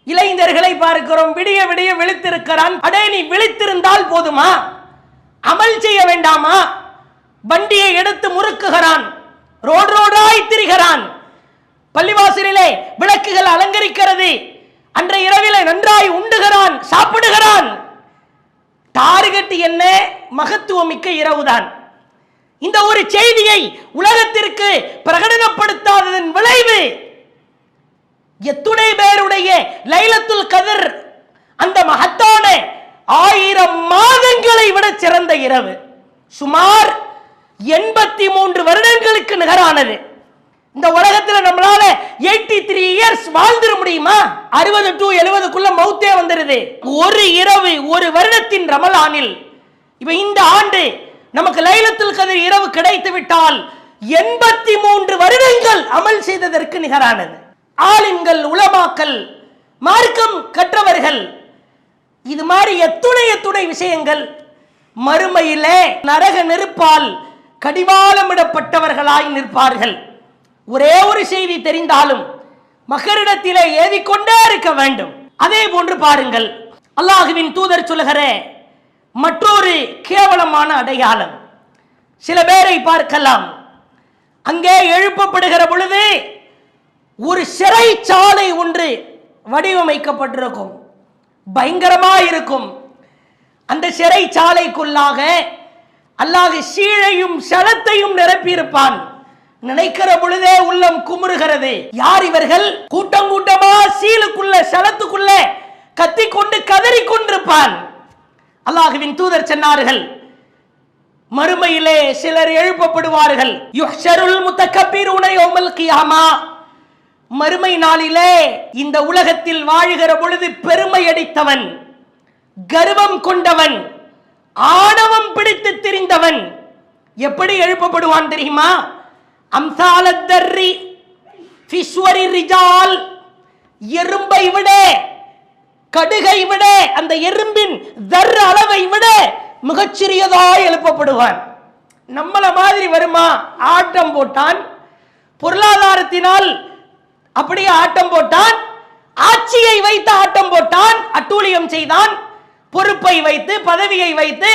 இளைஞர்களை பார்க்கிறோம், விடிய விடிய விழித்திருக்கிறான். அடே, நீ விழித்திருந்தால் போதுமா? அமல் செய்ய வேண்டாமா? வண்டியை எடுத்து முறுக்குகிறான், ரோடு ரோடாய் திரிகிறான், பள்ளிவாசலிலே விளக்குகள் அலங்கரிக்கிறது, அன்றைய இரவிலே நன்றாய் உண்டுகிறான், சாப்பிடுகிறான். டார்கெட் என்ன? மகத்துவமிக்க இரவுதான். இந்த ஒரு செய்தியை உலகத்திற்கு பிரகடனப்படுத்தாததன் விளைவு எத்துணை பேருடைய லைலத்துல் கத்ர் அந்த மகத்தான 1000 மாதங்களை விட சிறந்த இரவு, சுமார் 83 வருடங்களுக்கு நிகரானது. இந்த உலகத்தில் நம்மளால 83 இயர்ஸ் வாழ்ந்துட முடியுமா? 60 to 70க்குள்ள மௌத்தே வந்துருது. ஒரு இரவு, ஒரு வருடத்தின் ரமலானில் இப்ப இந்த ஆண்டு நமக்கு லைலத்துல் கத்ர் இரவு கிடைத்து விட்டால் 83 வருடங்கள் அமல் செய்ததற்கு நிகரானது. ஆலிம்கள், உலமாக்கள், மார்க்கம் கற்றவர்கள், இது மாதிரி எத்துணை விஷயங்கள் மறுமையிலே நரக நெருப்பால் கடிவாளமிடப்பட்டவர்களாய் நிற்பார்கள். ஒரே ஒரு செய்தி தெரிந்தாலும் மக்களிடத்திலே ஏவிக்கொண்டே இருக்க வேண்டும். அதே போன்று பாருங்கள், அல்லாஹுவின் தூதர் சொல்லுகிற மற்றொரு கேவலமான அடையாளம். சில பேரை பார்க்கலாம், அங்கே எழுப்பப்படுகிற பொழுது ஒரு சிறைச்சாலை ஒன்று வடிவமைக்கப்பட்டிருக்கும், பயங்கரமா இருக்கும். அந்த சிறைச்சாலைக்குள்ளாக அல்லாஹ் சீழையும் சலத்தையும் நிரப்பியிருப்பான். நினைக்கிற பொழுதே உள்ளம் குமுறுகிறது. யார் இவர்கள்? கூட்டம் கூட்டமா சீலுக்குள்ள சலத்துக்குள்ள கத்திக்கொண்டு கதறிக்கொண்டிருப்பான். அல்லாஹ்வின் தூதர் சொன்னார்கள், மறுமையிலே சிலர் எழுப்பப்படுவார்கள். யுஹ்ஷருல் முத்தகப்பிரூன யௌமல் கியாமா. மறுமை நாளிலே இந்த உலகத்தில் வாழுகிற பொழுது பெருமை அடித்தவன், கர்வம் கொண்டவன், ஆணவம் பிடித்து திரிந்தவன் எப்படி எழுப்பப்படுவான் தெரியுமா? அம்சாலத் தர்ரி ஃபிஸ்வரி ரிஜால். எறும்பை விட, கடுகை விட, அந்த எறும்பின் தர் அளவை விட மிகச்சிறியதாய் எழுப்பப்படுவான். நம்மள மாதிரி வருமா? ஆட்டம் போட்டான், பொருளாதாரத்தினால் அப்படியே ஆட்டம் போட்டான், ஆட்சியை வைத்து ஆட்டம் போட்டான், அட்டூழியம் செய்தான், பொறுப்பை வைத்து, பதவியை வைத்து,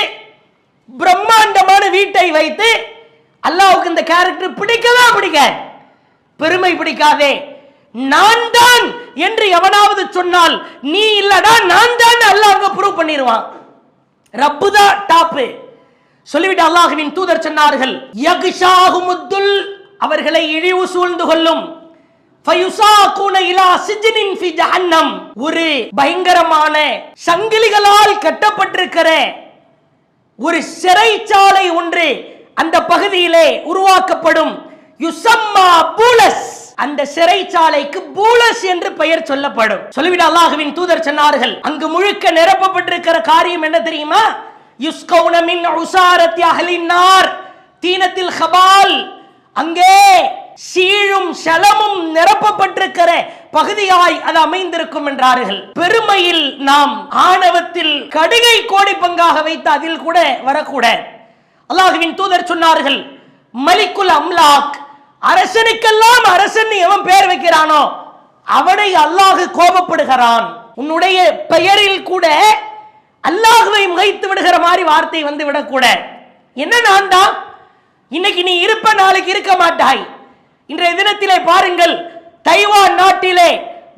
பிரம்மாண்டமான வீட்டை வைத்து. அல்லாஹ்வுக்கு இந்த கேரக்டர் பிடிக்கவே பிடிக்காது, பெருமை பிடிக்காதே. நான் தான் என்று எவனாவது சொன்னால், நீ இல்லடா நான் தான், அல்லாஹ் ப்ரூவ் பண்ணிடுவான். ரப்பு தான் டாப் சொல்லிவிட்டு அல்லாஹ்வின் தூதர் சொன்னார்கள், யக்ஷாஹுமுத்துல், அவர்களை இழிவு சூழ்ந்து கொள்ளும். ஃபயுசாகுன இலா சிஜ்னின் ஃபி ஜஹன்னம், ஒரு பயங்கரமான சங்கிலிகளால் கட்டப்பட்டிருக்கிற ஒரு சிறைச்சாலை ஒன்று அந்த பகுதியிலே உருவாக்கப்படும். யுசம்மா பூலஸ், அந்த சிறைச்சாலைக்கு பூலஸ் என்று பெயர் சொல்லப்படும். சொல்லிவிட அல்லாஹ்வின் தூதர் சொன்னார்கள், அங்கு முழுக்க நிரப்பப்பட்டிருக்கிற காரியம் என்ன தெரியுமா? யுஸ்கௌன மின் உசாரத்தி அஹ்லின் நார் தீனத்தில் ஹபால், அங்கே சீழும் சலமும் நிரப்பப்பட்டிருக்கிற பகுதியாய் அது அமைந்திருக்கும் என்றார்கள். பெருமையில் நாம் ஆணவத்தில் கடுகை கோடி பங்காக வைத்து அதில் கூட வரக்கூட. அல்லாஹ்வின் தூதர் சொன்னார்கள், மலிக்குல் அம்லாக், அரசனுக்கெல்லாம் அரசன் எவன் பெயர் வைக்கிறானோ அவனை அல்லாஹ் கோபப்படுகிறான். உன்னுடைய பெயரில் கூட அல்லாஹ்வை முகைத்து விடுகிற மாதிரி வார்த்தை வந்து விடக்கூட. என்ன நான் தான் இன்னைக்கு நீ இருப்ப நாளைக்கு இருக்க மாட்டாய். இன்றைய தினத்திலே பாருங்கள், தைவான் நாட்டிலே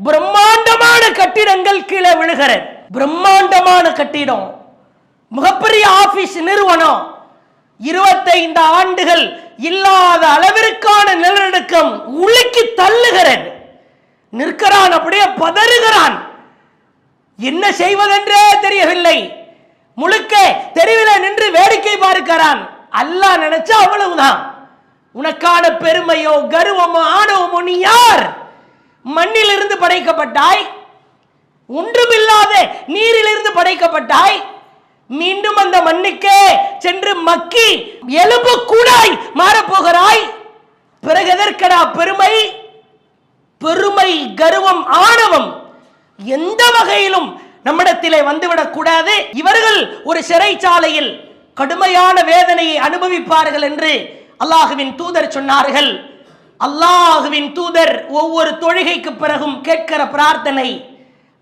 பிரம்மாண்டமான கட்டிடங்கள் கீழே விழுகிறது. பிரம்மாண்டமான கட்டிடம், மிகப்பெரிய ஆபீஸ் நிறுவனம், 25 ஆண்டுகள் இல்லாத அளவிற்கான நிலநடுக்கம் உலுக்கி தள்ளுகிறது. நிற்கிறான், அப்படியே பதறுகிறான். என்ன செய்வதென்றே தெரியவில்லை. முழுக்க தெருவில் நின்று வேடிக்கை பார்க்கிறான். அல்லாஹ் நினைச்சா அவ்வளவுதான். உனக்கான பெருமையோ கர்வமோ ஆணவமோ, நீ யார்? மண்ணில் இருந்து படைக்கப்பட்டாய், ஒன்றுமில்லாத நீரிலிருந்து படைக்கப்பட்டாய். மீண்டும் அந்த மண்ணுக்கே சென்று மக்கி எலும்பு கூடாய் மாறப்போகிறாய். பிறகு எதற்கடா பெருமை? பெருமை, கர்வம், ஆணவம் எந்த வகையிலும் நம்மிடத்திலே வந்துவிடக் கூடாது. இவர்கள் ஒரு சிறைச்சாலையில் கடுமையான வேதனையை அனுபவிப்பார்கள் என்று அல்லாஹுவின் தூதர் சொன்னார்கள். அல்லாஹுவின் தூதர் ஒவ்வொரு தொழுகைக்கு பிறகும் கேட்கிற பிரார்த்தனை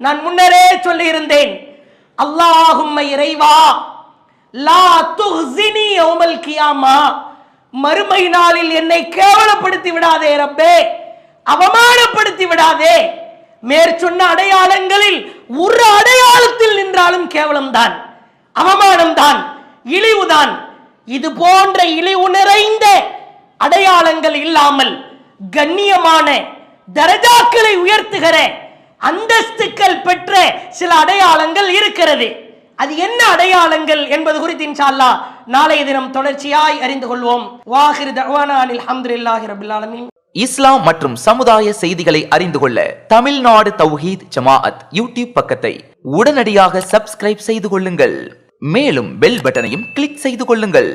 நான் முன்னரே சொல்லியிருந்தேன். அல்லாஹும்ம இறைவா, லா துஹ்ஸினி யௌமல் கியாமா, மறுமை நாளில் என்னை கேவலப்படுத்தி விடாதே ரப்பே, அவமானப்படுத்தி விடாதே. மேற்சொன்ன அடையாளங்களில் ஒரு அடையாளத்தில் நின்றாலும் கேவலம்தான், அவமானம்தான், இழிவுதான். இது போன்ற இழிவு நிறைந்த அடையாளங்கள் இல்லாமல் கண்ணியமான தரஜாக்களை உயர்த்துகிற அந்தஸ்துக்கள் பெற்ற சில அடையாளங்கள் இருக்கிறது. அது என்ன அடையாளங்கள் என்பது குறித்து இன்ஷா அல்லாஹ் நாளைய தினம் தொடர்ச்சியாய் அறிந்து கொள்வோம். வாஹிர் தஅவானா அல்ஹம்துலில்லாஹி ரப்பில் ஆலமீன். இஸ்லாம் மற்றும் சமுதாய செய்திகளை அறிந்து கொள்ள தமிழ்நாடு தௌஹீத் ஜமாஅத் யூடியூப் பக்கத்தை உடனடியாக சப்ஸ்கிரைப் செய்து கொள்ளுங்கள். மேலும் பெல் பட்டனையும் கிளிக் செய்து கொள்ளுங்கள்.